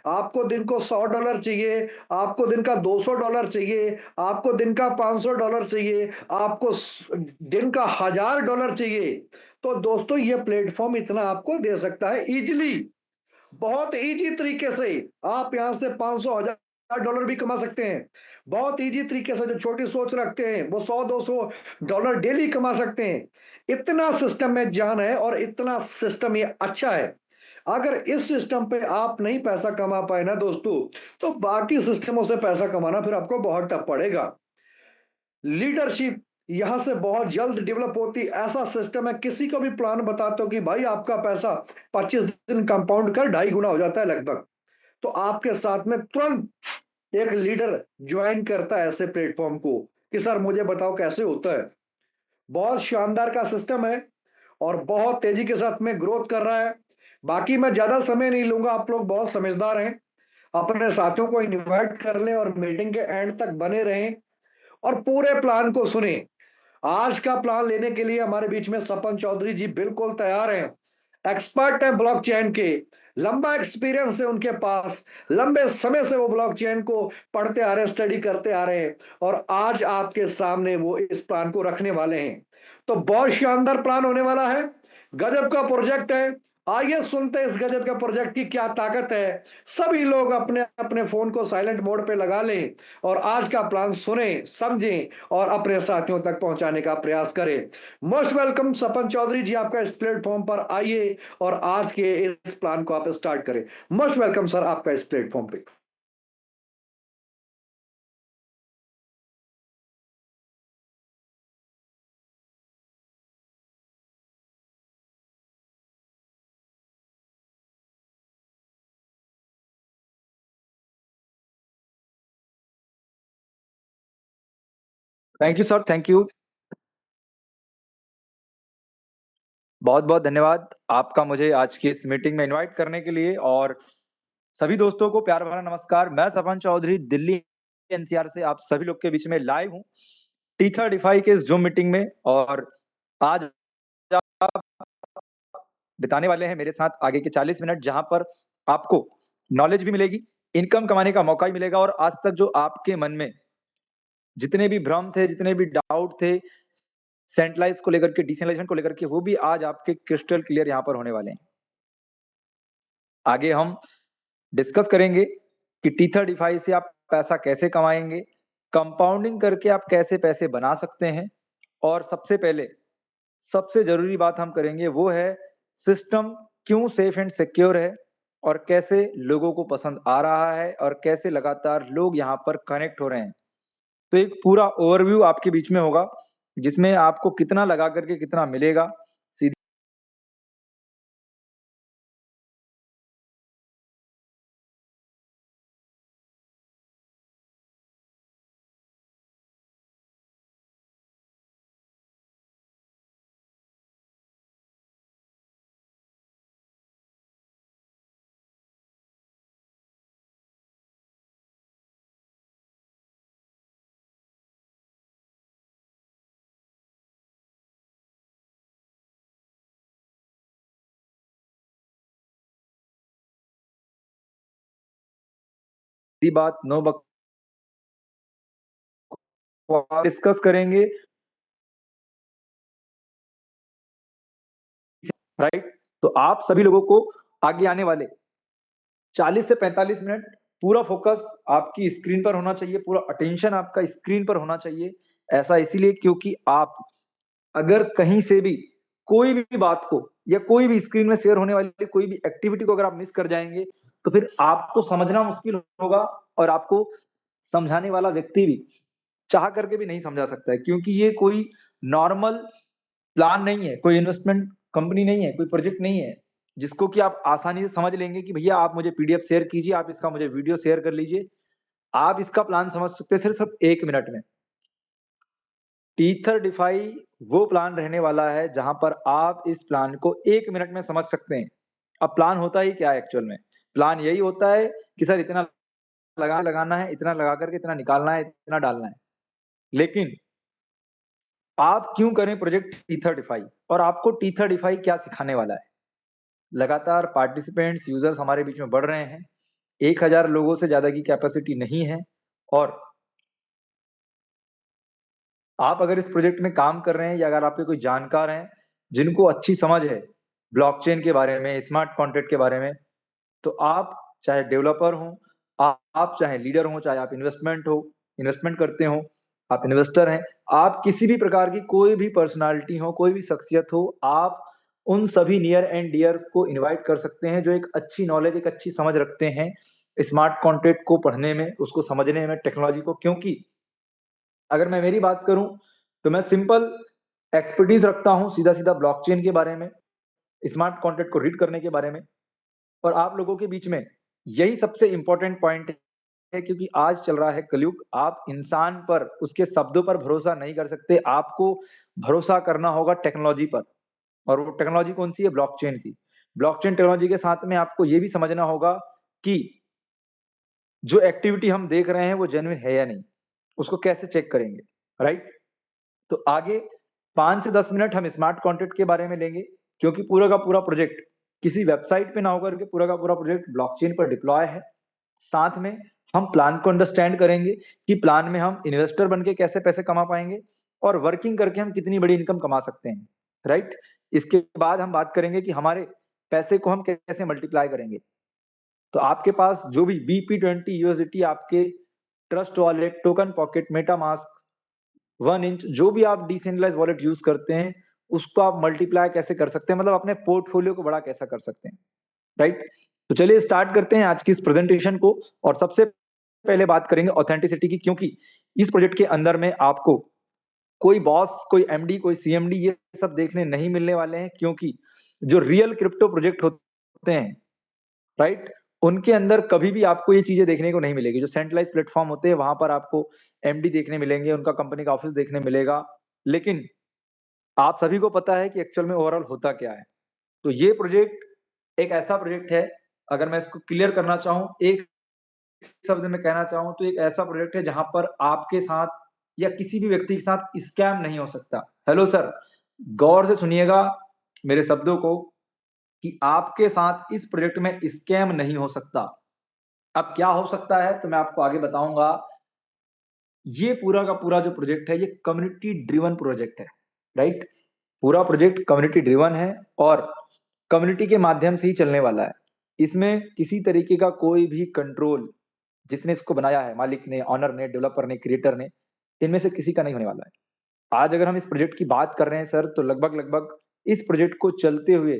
आपको दिन को $100 चाहिए, आपको दिन का $200 चाहिए, आपको दिन का $500 चाहिए, आपको दिन का $1000 चाहिए, तो दोस्तों ये प्लेटफॉर्म इतना आपको दे सकता है इजीली। बहुत इजी तरीके से आप यहां से 500 $1000 भी कमा सकते हैं। बहुत इजी तरीके से जो छोटी सोच रखते हैं वो $100-200 डेली कमा सकते हैं। इतना सिस्टम में जान है और इतना सिस्टम ये अच्छा है। अगर इस सिस्टम पे आप नहीं पैसा कमा पाए ना दोस्तों, तो बाकी सिस्टमों से पैसा कमाना फिर आपको बहुत टफ पड़ेगा। लीडरशिप यहां से बहुत जल्द डेवलप होती, ऐसा सिस्टम है। किसी को भी प्लान बताते हो कि भाई आपका पैसा 25 दिन कंपाउंड कर 2.5 गुना हो जाता है लगभग, तो आपके साथ में तुरंत एक लीडर ज्वाइन करता है ऐसे प्लेटफॉर्म को कि सर मुझे बताओ कैसे होता है। बहुत शानदार का सिस्टम है और बहुत तेजी के साथ में ग्रोथ कर रहा है। बाकी मैं ज्यादा समय नहीं लूंगा, आप लोग बहुत समझदार हैं। अपने साथियों को इनवाइट कर लें और मीटिंग के एंड तक बने रहें और पूरे प्लान को सुने। आज का प्लान लेने के लिए हमारे बीच में सपन चौधरी जी बिल्कुल तैयार हैं। एक्सपर्ट हैं ब्लॉकचेन के, लंबा एक्सपीरियंस है उनके पास, लंबे समय से वो ब्लॉकचेन को पढ़ते आ रहे हैं, स्टडी करते आ रहे हैं और आज आपके सामने वो इस प्लान को रखने वाले हैं। तो बहुत शानदार प्लान होने वाला है, गजब का प्रोजेक्ट है। आइए सुनते हैं इस गजब के प्रोजेक्ट की क्या ताकत है। सभी लोग अपने अपने फोन को साइलेंट मोड पे लगा लें और आज का प्लान सुने, समझें और अपने साथियों तक पहुंचाने का प्रयास करें। मोस्ट वेलकम सपन चौधरी जी, आपका इस प्लेटफॉर्म पर आइए और आज के इस प्लान को आप स्टार्ट करें। मोस्ट वेलकम सर आपका इस प्लेटफॉर्म पे। Thank you sir, thank you. बहुत बहुत धन्यवाद आपका मुझे आज की इस मीटिंग में इनवाइट करने के लिए। और सभी दोस्तों को प्यार भरा नमस्कार। मैं सपन चौधरी दिल्ली एनसीआर से आप सभी लोग के बीच में लाइव हूँ T35 के इस जूम मीटिंग में। और आज आप बिताने वाले हैं मेरे साथ आगे के 40 मिनट, जहां पर आपको नॉलेज भी मिलेगी, इनकम कमाने का मौका भी मिलेगा। और आज तक जो आपके मन में जितने भी भ्रम थे, जितने भी डाउट थे सेंट्रलाइज को लेकर के, डिसेंट्रलाइजेशन को लेकर के, वो भी आज आपके क्रिस्टल क्लियर यहाँ पर होने वाले हैं। आगे हम डिस्कस करेंगे कि T35 से आप पैसा कैसे कमाएंगे, कंपाउंडिंग करके आप कैसे पैसे बना सकते हैं। और सबसे पहले सबसे जरूरी बात हम करेंगे वो है सिस्टम क्यों सेफ एंड सिक्योर है और कैसे लोगों को पसंद आ रहा है और कैसे लगातार लोग यहाँ पर कनेक्ट हो रहे हैं। तो एक पूरा ओवरव्यू आपके बीच में होगा, जिसमें आपको कितना लगा करके कितना मिलेगा, सीधी बात, नो बकवास। डिस्कस करेंगे, राइट। तो आप सभी लोगों को आगे आने वाले 40 से 45 मिनट पूरा फोकस आपकी स्क्रीन पर होना चाहिए, पूरा अटेंशन आपका स्क्रीन पर होना चाहिए। ऐसा इसीलिए क्योंकि आप अगर कहीं से भी कोई भी बात को या कोई भी स्क्रीन में शेयर होने वाली कोई भी एक्टिविटी को अगर आप मिस कर जाएंगे, तो फिर आपको समझना मुश्किल होगा और आपको समझाने वाला व्यक्ति भी चाह करके भी नहीं समझा सकता है। क्योंकि ये कोई नॉर्मल प्लान नहीं है, कोई इन्वेस्टमेंट कंपनी नहीं है, कोई प्रोजेक्ट नहीं है जिसको कि आप आसानी से समझ लेंगे कि भैया आप मुझे पीडीएफ शेयर कीजिए, आप इसका मुझे वीडियो शेयर कर लीजिए। आप इसका प्लान समझ सकते हैं सिर्फ 1 मिनट में। T35 वो प्लान रहने वाला है जहां पर आप इस प्लान को 1 मिनट में समझ सकते हैं। अब प्लान होता ही क्या है एक्चुअल में? प्लान यही होता है कि सर इतना लगाना है, इतना लगा करके इतना निकालना है, इतना डालना है। लेकिन आप क्यों करें प्रोजेक्ट T35 और आपको T35 क्या सिखाने वाला है? लगातार पार्टिसिपेंट्स यूजर्स हमारे बीच में बढ़ रहे हैं 1000 लोगों से ज्यादा की कैपेसिटी नहीं है। और आप अगर इस प्रोजेक्ट में काम कर रहे हैं या अगर आपके कोई जानकार हैं जिनको अच्छी समझ है ब्लॉकचेन के बारे में, स्मार्ट कॉन्ट्रैक्ट के बारे में, तो आप चाहे डेवलपर हो, आप चाहे लीडर हो, चाहे आप इन्वेस्टमेंट करते हो, आप इन्वेस्टर हैं, आप किसी भी प्रकार की कोई भी पर्सनालिटी हो, कोई भी शख्सियत हो, आप उन सभी नियर एंड डियर्स को इनवाइट कर सकते हैं जो एक अच्छी नॉलेज, एक अच्छी समझ रखते हैं स्मार्ट कॉन्ट्रैक्ट को पढ़ने में, उसको समझने में, टेक्नोलॉजी को। क्योंकि अगर मैं मेरी बात करूं तो मैं सिंपल एक्सपर्टीज रखता हूं सीधा सीधा ब्लॉकचेन के बारे में, स्मार्ट कॉन्ट्रैक्ट को रीड करने के बारे में। और आप लोगों के बीच में यही सबसे इंपॉर्टेंट पॉइंट है, क्योंकि आज चल रहा है कलयुग। आप इंसान पर, उसके शब्दों पर भरोसा नहीं कर सकते, आपको भरोसा करना होगा टेक्नोलॉजी पर। और वो टेक्नोलॉजी कौन सी है? ब्लॉकचेन की। ब्लॉकचेन टेक्नोलॉजी के साथ में आपको ये भी समझना होगा कि जो एक्टिविटी हम देख रहे हैं वो जेन्युइन है या नहीं, उसको कैसे चेक करेंगे, राइट? तो आगे 5 से 10 मिनट हम स्मार्ट कॉन्ट्रैक्ट के बारे में लेंगे, क्योंकि पूरा का पूरा प्रोजेक्ट किसी वेबसाइट पे ना होकर के पूरा का पूरा प्रोजेक्ट ब्लॉकचेन पर डिप्लॉय है। साथ में हम प्लान को अंडरस्टैंड करेंगे कि प्लान में हम इन्वेस्टर बन के कैसे पैसे कमा पाएंगे और वर्किंग करके हम कितनी बड़ी इनकम कमा सकते हैं, राइट? इसके बाद हम बात करेंगे कि हमारे पैसे को हम कैसे मल्टीप्लाई करेंगे। तो आपके पास जो भी BP20 यूएसडीटी, आपके trust wallet, token pocket, MetaMask, 1 inch, जो भी आप डिसेंट्रलाइज वॉलेट यूज करते हैं, उसको आप मल्टीप्लाई कैसे कर सकते हैं, मतलब अपने पोर्टफोलियो को बड़ा कैसा कर सकते हैं, राइट? तो चलिए स्टार्ट करते हैं आज की इस प्रेजेंटेशन को। और सबसे पहले बात करेंगे ऑथेंटिसिटी की, क्योंकि इस प्रोजेक्ट के अंदर में आपको कोई बॉस, कोई एमडी, कोई सीएमडी ये सब देखने नहीं मिलने वाले हैं। क्योंकि जो रियल क्रिप्टो प्रोजेक्ट होते हैं, राइट, उनके अंदर कभी भी आपको ये चीजें देखने को नहीं मिलेगी। जो सेंट्रलाइज प्लेटफॉर्म होते हैं वहां पर आपको एमडी देखने मिलेंगे, उनका कंपनी का ऑफिस देखने मिलेगा, लेकिन आप सभी को पता है कि एक्चुअल में ओवरऑल होता क्या है। तो ये प्रोजेक्ट एक ऐसा प्रोजेक्ट है, अगर मैं इसको क्लियर करना चाहूँ, एक शब्द में कहना चाहूँ तो एक ऐसा प्रोजेक्ट है जहां पर आपके साथ या किसी भी व्यक्ति के साथ स्कैम नहीं हो सकता। हेलो सर, गौर से सुनिएगा मेरे शब्दों को, कि आपके साथ इस प्रोजेक्ट में स्कैम नहीं हो सकता। अब क्या हो सकता है तो मैं आपको आगे बताऊंगा। ये पूरा का पूरा जो प्रोजेक्ट है ये कम्युनिटी ड्रिवन प्रोजेक्ट है, राइट? पूरा प्रोजेक्ट कम्युनिटी ड्रिवन है और कम्युनिटी के माध्यम से ही चलने वाला है। इसमें किसी तरीके का कोई भी कंट्रोल, जिसने इसको बनाया है, मालिक ने, ऑनर ने, डेवलपर ने, क्रिएटर ने, इनमें से किसी का नहीं होने वाला है। आज अगर हम इस प्रोजेक्ट की बात कर रहे हैं सर, तो लगभग लगभग इस प्रोजेक्ट को चलते हुए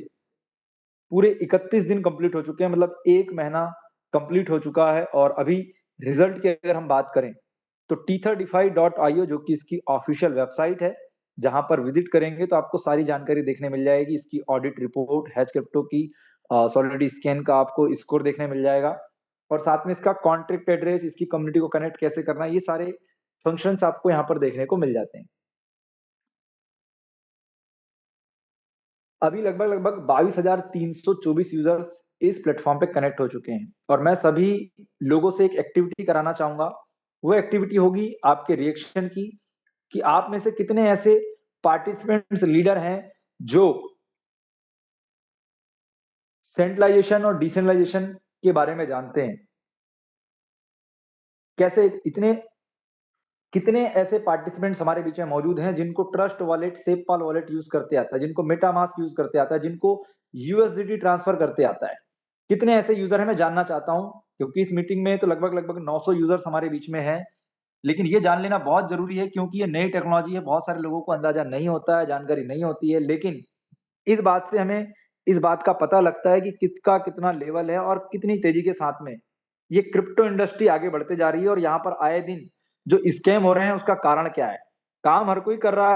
पूरे 31 दिन कंप्लीट हो चुके हैं, मतलब 1 महीना कंप्लीट हो चुका है। और अभी रिजल्ट की अगर हम बात करें तो t35.io, जो कि इसकी ऑफिशियल वेबसाइट है, जहां पर विजिट करेंगे तो आपको सारी जानकारी देखने मिल जाएगी। इसकी ऑडिट रिपोर्ट, हैश क्रिप्टो की सॉलिडिटी स्कैन का आपको स्कोर देखने मिल जाएगा, और साथ में इसका कॉन्ट्रैक्ट एड्रेस, इसकी कम्युनिटी को कनेक्ट कैसे करना है, ये सारे फंक्शंस आपको यहाँ पर देखने को मिल जाते हैं। अभी लगभग लगभग 22,324 यूजर्स इस प्लेटफॉर्म पे कनेक्ट हो चुके हैं। और मैं सभी लोगों से एक एक्टिविटी कराना चाहूंगा। वो एक्टिविटी होगी आपके रिएक्शन की, कि आप में से कितने ऐसे पार्टिसिपेंट्स, लीडर हैं जो सेंट्रलाइजेशन और डिसेंट्रलाइजेशन के बारे में जानते हैं। कैसे, इतने कितने ऐसे पार्टिसिपेंट्स हमारे बीच में मौजूद हैं जिनको ट्रस्ट वॉलेट, सेपपाल वॉलेट यूज करते आता है, जिनको मेटामास्क यूज करते आता है, जिनको यूएसडीटी ट्रांसफर करते आता है। कितने ऐसे यूजर हैं मैं जानना चाहता हूं, क्योंकि इस मीटिंग में तो लगभग लगभग 900 यूजर्स हमारे बीच में हैं। लेकिन ये जान लेना बहुत जरूरी है, क्योंकि ये नई टेक्नोलॉजी है, बहुत सारे लोगों को अंदाजा नहीं होता है, जानकारी नहीं होती है। लेकिन इस बात से हमें इस बात का पता लगता है कि किसका कितना लेवल है और कितनी तेजी के साथ में ये क्रिप्टो इंडस्ट्री आगे बढ़ते जा रही है। और यहाँ पर आए दिन जो स्कैम हो रहे हैं उसका कारण क्या है। काम हर कोई कर रहा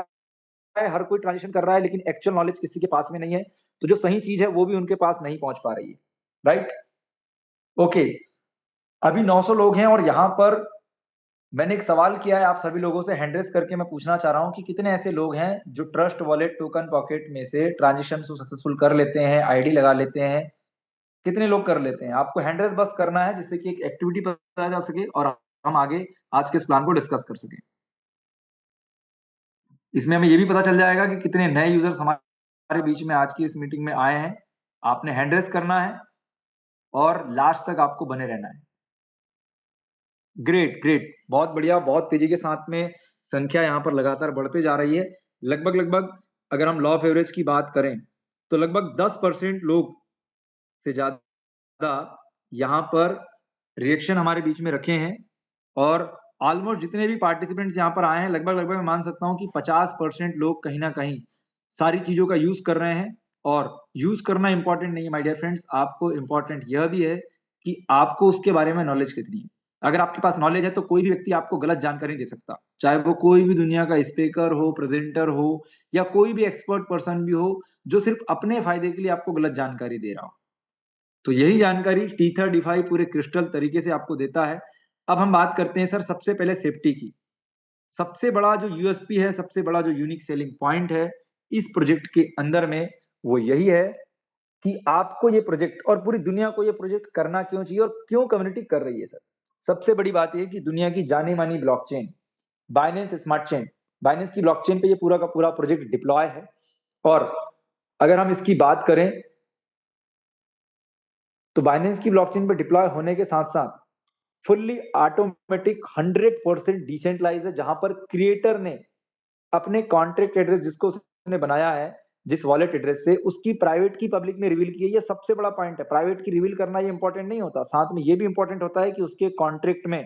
है, हर कोई ट्रांजेक्शन कर रहा है, लेकिन एक्चुअल नॉलेज किसी के पास में नहीं है। तो जो सही चीज है वो भी उनके पास नहीं पहुंच पा रही है, राइट? ओके, अभी 900 लोग हैं, और यहाँ पर मैंने एक सवाल किया है आप सभी लोगों से, हैंड रेस करके मैं पूछना चाह रहा हूँ कि कितने ऐसे लोग हैं जो ट्रस्ट वॉलेट, टोकन पॉकेट में से ट्रांजेक्शन सक्सेसफुल कर लेते हैं, आईडी लगा लेते हैं। कितने लोग कर लेते हैं? आपको हैंड रेस बस करना है, जिससे कि एक एक्टिविटी पता जा सके और हम आगे आज के इस प्लान को डिस्कस कर सकें। इसमें हमें ये भी पता चल जाएगा कि कितने नए यूजर्स हमारे बीच में आज की इस मीटिंग में आए हैं। आपने हैंड रेस करना है, और लास्ट तक आपको बने रहना है। ग्रेट ग्रेट, बहुत बढ़िया, बहुत तेजी के साथ में संख्या यहाँ पर लगातार बढ़ते जा रही है। लगभग लगभग अगर हम लॉ ऑफ एवरेज की बात करें तो लगभग 10% लोग से ज्यादा यहाँ पर रिएक्शन हमारे बीच में रखे हैं, और ऑलमोस्ट जितने भी पार्टिसिपेंट्स यहाँ पर आए हैं लगभग लगभग मैं मान सकता हूँ कि 50% लोग कहीं ना कहीं सारी चीजों का यूज कर रहे हैं। और यूज करना इंपॉर्टेंट नहीं है माय डियर फ्रेंड्स, आपको इंपॉर्टेंट यह भी है कि आपको उसके बारे में नॉलेज कितनी है। अगर आपके पास नॉलेज है तो कोई भी व्यक्ति आपको गलत जानकारी नहीं दे सकता, चाहे वो कोई भी दुनिया का स्पीकर हो, प्रेजेंटर हो, या कोई भी एक्सपर्ट पर्सन भी हो जो सिर्फ अपने फायदे के लिए आपको गलत जानकारी दे रहा हो। तो यही जानकारी T35 पूरे क्रिस्टल तरीके से आपको देता है। अब हम बात करते हैं सर सबसे पहले सेफ्टी की। सबसे बड़ा जो यूएसपी है, सबसे बड़ा जो यूनिक सेलिंग पॉइंट है इस प्रोजेक्ट के अंदर में, वो यही है कि आपको ये प्रोजेक्ट और पूरी दुनिया को ये प्रोजेक्ट करना क्यों चाहिए और क्यों कम्युनिटी कर रही है सर। सबसे बड़ी बात यह कि दुनिया की जानी मानी blockchain Binance smart chain, Binance की ब्लॉकचेन पे ये पूरा का पूरा प्रोजेक्ट डिप्लॉय है। और अगर हम इसकी बात करें तो बाइनेंस की ब्लॉकचेन पे डिप्लॉय होने के साथ साथ फुल्ली ऑटोमेटिक 100% डिसेंट्रलाइज है, जहां पर क्रिएटर ने अपने कॉन्ट्रैक्ट एड्रेस जिसको उसने बनाया है, जिस वॉलेट एड्रेस से, उसकी प्राइवेट की पब्लिक में रिवील की है। ये सबसे बड़ा पॉइंट है। प्राइवेट की रिवील करना ये इंपॉर्टेंट नहीं होता, साथ में ये भी इंपॉर्टेंट होता है कि उसके कॉन्ट्रैक्ट में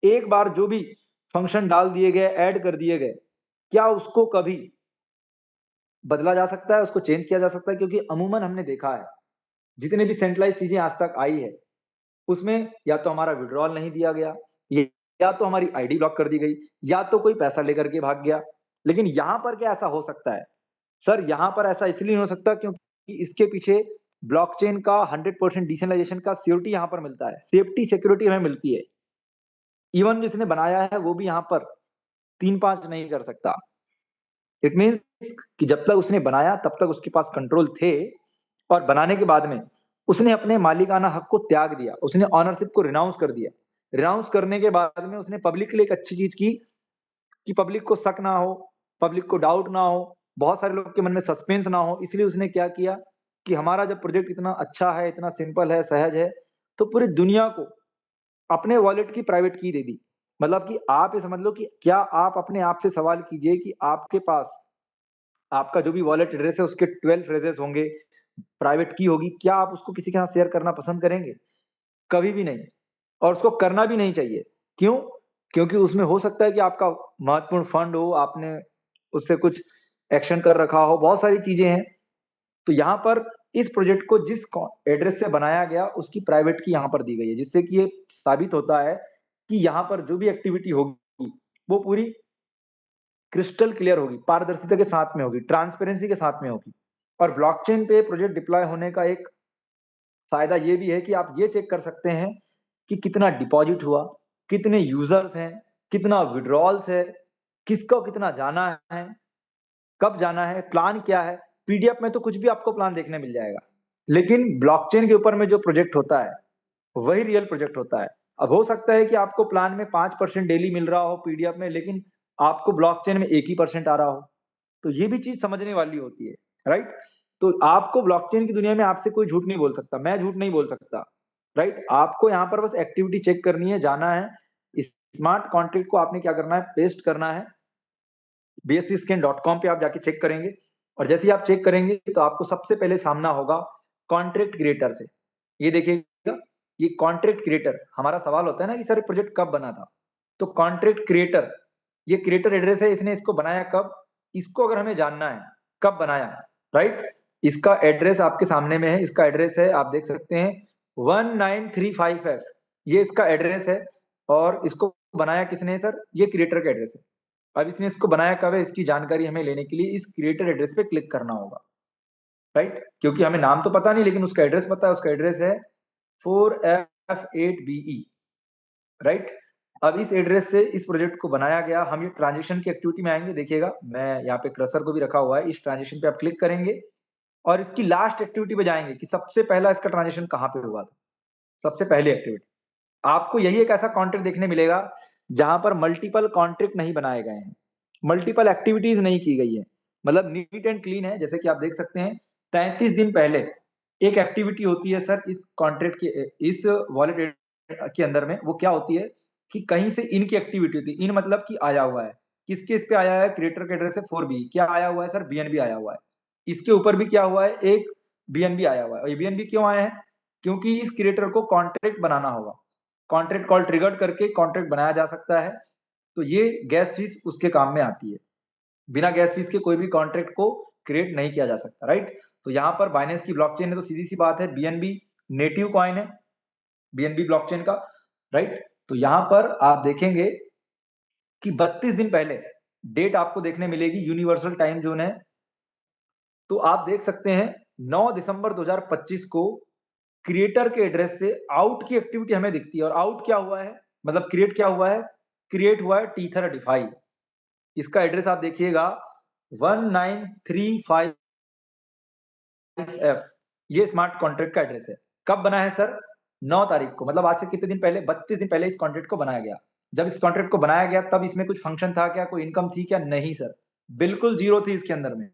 एक बार जो भी फंक्शन डाल दिए गए, ऐड कर दिए गए, क्या उसको कभी बदला जा सकता है, उसको चेंज किया जा सकता है। क्योंकि अमूमन हमने देखा है जितने भी सेंट्रलाइज चीजें आज तक आई है उसमें या तो हमारा विड्रॉल नहीं दिया गया, या तो हमारी आईडी ब्लॉक कर दी गई, या तो कोई पैसा लेकर के भाग गया। लेकिन यहां पर क्या ऐसा हो सकता है सर? यहां पर ऐसा इसलिए नहीं हो सकता क्योंकि इसके पीछे ब्लॉकचेन का 100% डिसेंट्रलाइजेशन का सिक्योरिटी यहां पर मिलता है, सेफ्टी सिक्योरिटी हमें मिलती है। इवन जिसने बनाया है वो भी यहां पर 3-5 नहीं कर सकता। इट मीन्स कि जब तक उसने बनाया तब तक उसके पास कंट्रोल थे, और बनाने के बाद में उसने अपने मालिकाना हक को त्याग दिया, उसने ऑनरशिप को रिनाउंस कर दिया। रिनाउंस करने के बाद में उसने पब्लिक के लिए एक अच्छी चीज की कि पब्लिक को शक ना हो, पब्लिक को डाउट ना हो, बहुत सारे लोग के मन में सस्पेंस ना हो। इसलिए उसने क्या किया कि हमारा जब प्रोजेक्ट इतना अच्छा है, इतना सिंपल है, सहज है, तो पूरी दुनिया को अपने वॉलेट की प्राइवेट की दे दी। मतलब कि आप ये समझ लो कि क्या आप अपने आप से सवाल कीजिए कि आपके पास आपका जो भी वॉलेट एड्रेस है उसके 12 फ्रेजेस होंगे, प्राइवेट की होगी, क्या आप उसको किसी के साथ शेयर करना पसंद करेंगे? कभी भी नहीं। और उसको करना भी नहीं चाहिए। क्यों? क्योंकि उसमें हो सकता है कि आपका महत्वपूर्ण फंड हो, आपने उससे कुछ एक्शन कर रखा हो, बहुत सारी चीजें हैं। तो यहाँ पर इस प्रोजेक्ट को जिस एड्रेस से बनाया गया उसकी प्राइवेट की यहाँ पर दी गई है, जिससे कि ये साबित होता है कि यहाँ पर जो भी एक्टिविटी होगी वो पूरी क्रिस्टल क्लियर होगी, पारदर्शिता के साथ में होगी, ट्रांसपेरेंसी के साथ में होगी। और ब्लॉकचेन पे प्रोजेक्ट डिप्लॉय होने का एक फायदा ये भी है कि आप ये चेक कर सकते हैं कि कितना डिपॉजिट हुआ, कितने यूजर्स हैं, कितना विड्रॉल्स है, किसको कितना जाना है, कब जाना है, प्लान क्या है। पीडीएफ में तो कुछ भी आपको प्लान देखने मिल जाएगा, लेकिन ब्लॉकचेन के ऊपर में जो प्रोजेक्ट होता है वही रियल प्रोजेक्ट होता है। अब हो सकता है कि आपको प्लान में 5% डेली मिल रहा हो पीडीएफ में, लेकिन आपको ब्लॉकचेन में 1% आ रहा हो। तो ये भी चीज समझने वाली होती है, राइट? तो आपको ब्लॉकचेन की दुनिया में आपसे कोई झूठ नहीं बोल सकता, मैं झूठ नहीं बोल सकता, राइट? आपको यहाँ पर बस एक्टिविटी चेक करनी है, जाना है, स्मार्ट कॉन्ट्रैक्ट को आपने क्या करना है, पेस्ट करना है। bscscan.com पे आप जाके चेक करेंगे, और जैसे ही आप चेक करेंगे तो आपको सबसे पहले सामना होगा कॉन्ट्रैक्ट क्रिएटर से। ये देखिएगा, ये कॉन्ट्रैक्ट क्रिएटर, हमारा सवाल होता है ना कि सर प्रोजेक्ट कब बना था, तो कॉन्ट्रैक्ट क्रिएटर, ये क्रिएटर एड्रेस है, इसने इसको बनाया कब, इसको अगर हमें जानना है कब बनाया, राइट? इसका एड्रेस आपके सामने में है, इसका एड्रेस है, आप देख सकते हैं 1935F, ये इसका एड्रेस है। और इसको बनाया किसने है सर? ये क्रिएटर का एड्रेस है। अब इसने इसको बनाया कब है, इसकी जानकारी हमें लेने के लिए इस क्रिएटर एड्रेस पे क्लिक करना होगा, राइट? क्योंकि हमें नाम तो पता नहीं, लेकिन उसका एड्रेस पता है, उसका एड्रेस है 4F8BE, राइट? अब इस एड्रेस से इस प्रोजेक्ट को बनाया गया। हम ये ट्रांजेक्शन की एक्टिविटी में आएंगे, देखिएगा मैं यहाँ पे क्रसर को भी रखा हुआ है, इस ट्रांजेक्शन पे आप क्लिक करेंगे और इसकी लास्ट एक्टिविटी पे जाएंगे कि सबसे पहला इसका ट्रांजेक्शन कहाँ पे हुआ था, सबसे पहली एक्टिविटी। आपको यही एक ऐसा कॉन्ट्रैक्ट देखने मिलेगा जहां पर मल्टीपल कॉन्ट्रैक्ट नहीं बनाए गए हैं, मल्टीपल एक्टिविटीज नहीं की गई है, मतलब नीट एंड क्लीन है। जैसे कि आप देख सकते हैं 33 दिन पहले एक एक्टिविटी होती है सर इस कॉन्ट्रैक्ट के इस वॉलेट के अंदर में, वो क्या होती है कि कहीं से इन की एक्टिविटी होती है। इन मतलब कि आया हुआ है, किसके इस पे आया है, क्रिएटर के एड्रेस से 4B क्या आया हुआ है सर, बीएनबी आया हुआ है। इसके ऊपर भी क्या हुआ है, एक बीएनबी आया हुआ है। और ये बीएनबी क्यों आया है, क्योंकि इस क्रिएटर को कॉन्ट्रैक्ट बनाना होगा, कॉन्ट्रैक्ट कॉल ट्रिगर्ड करके कॉन्ट्रैक्ट बनाया जा सकता है। तो ये गैस फीस उसके काम में आती है। बिना गैस फीस के कोई भी कॉन्ट्रैक्ट को क्रिएट नहीं किया जा सकता, राइट। तो यहाँ पर बाइनेंस की ब्लॉकचेन है, तो सीधी सी बात है बीएनबी नेटिव कॉइन है, बीएनबी ब्लॉकचेन का, राइट। तो यहाँ पर आप देखेंगे कि 32 दिन पहले डेट आपको देखने मिलेगी, यूनिवर्सल टाइम जोन है। तो आप देख सकते हैं 9 दिसंबर 2025 को क्रिएटर के एड्रेस से आउट की एक्टिविटी हमें दिखती है। और आउट क्या हुआ है, मतलब क्रिएट क्या हुआ है, क्रिएट हुआ है टीथर डिफाई। इसका एड्रेस आप देखिएगा 1935F, ये स्मार्ट कॉन्ट्रैक्ट का एड्रेस है। कब बना है सर, 9 तारीख को, मतलब आज से कितने दिन पहले, 32 दिन पहले इस कॉन्ट्रैक्ट को बनाया गया। जब इस कॉन्ट्रैक्ट को बनाया गया तब इसमें कुछ फंक्शन था क्या, कोई इनकम थी क्या, नहीं सर, बिल्कुल जीरो थी इसके अंदर में।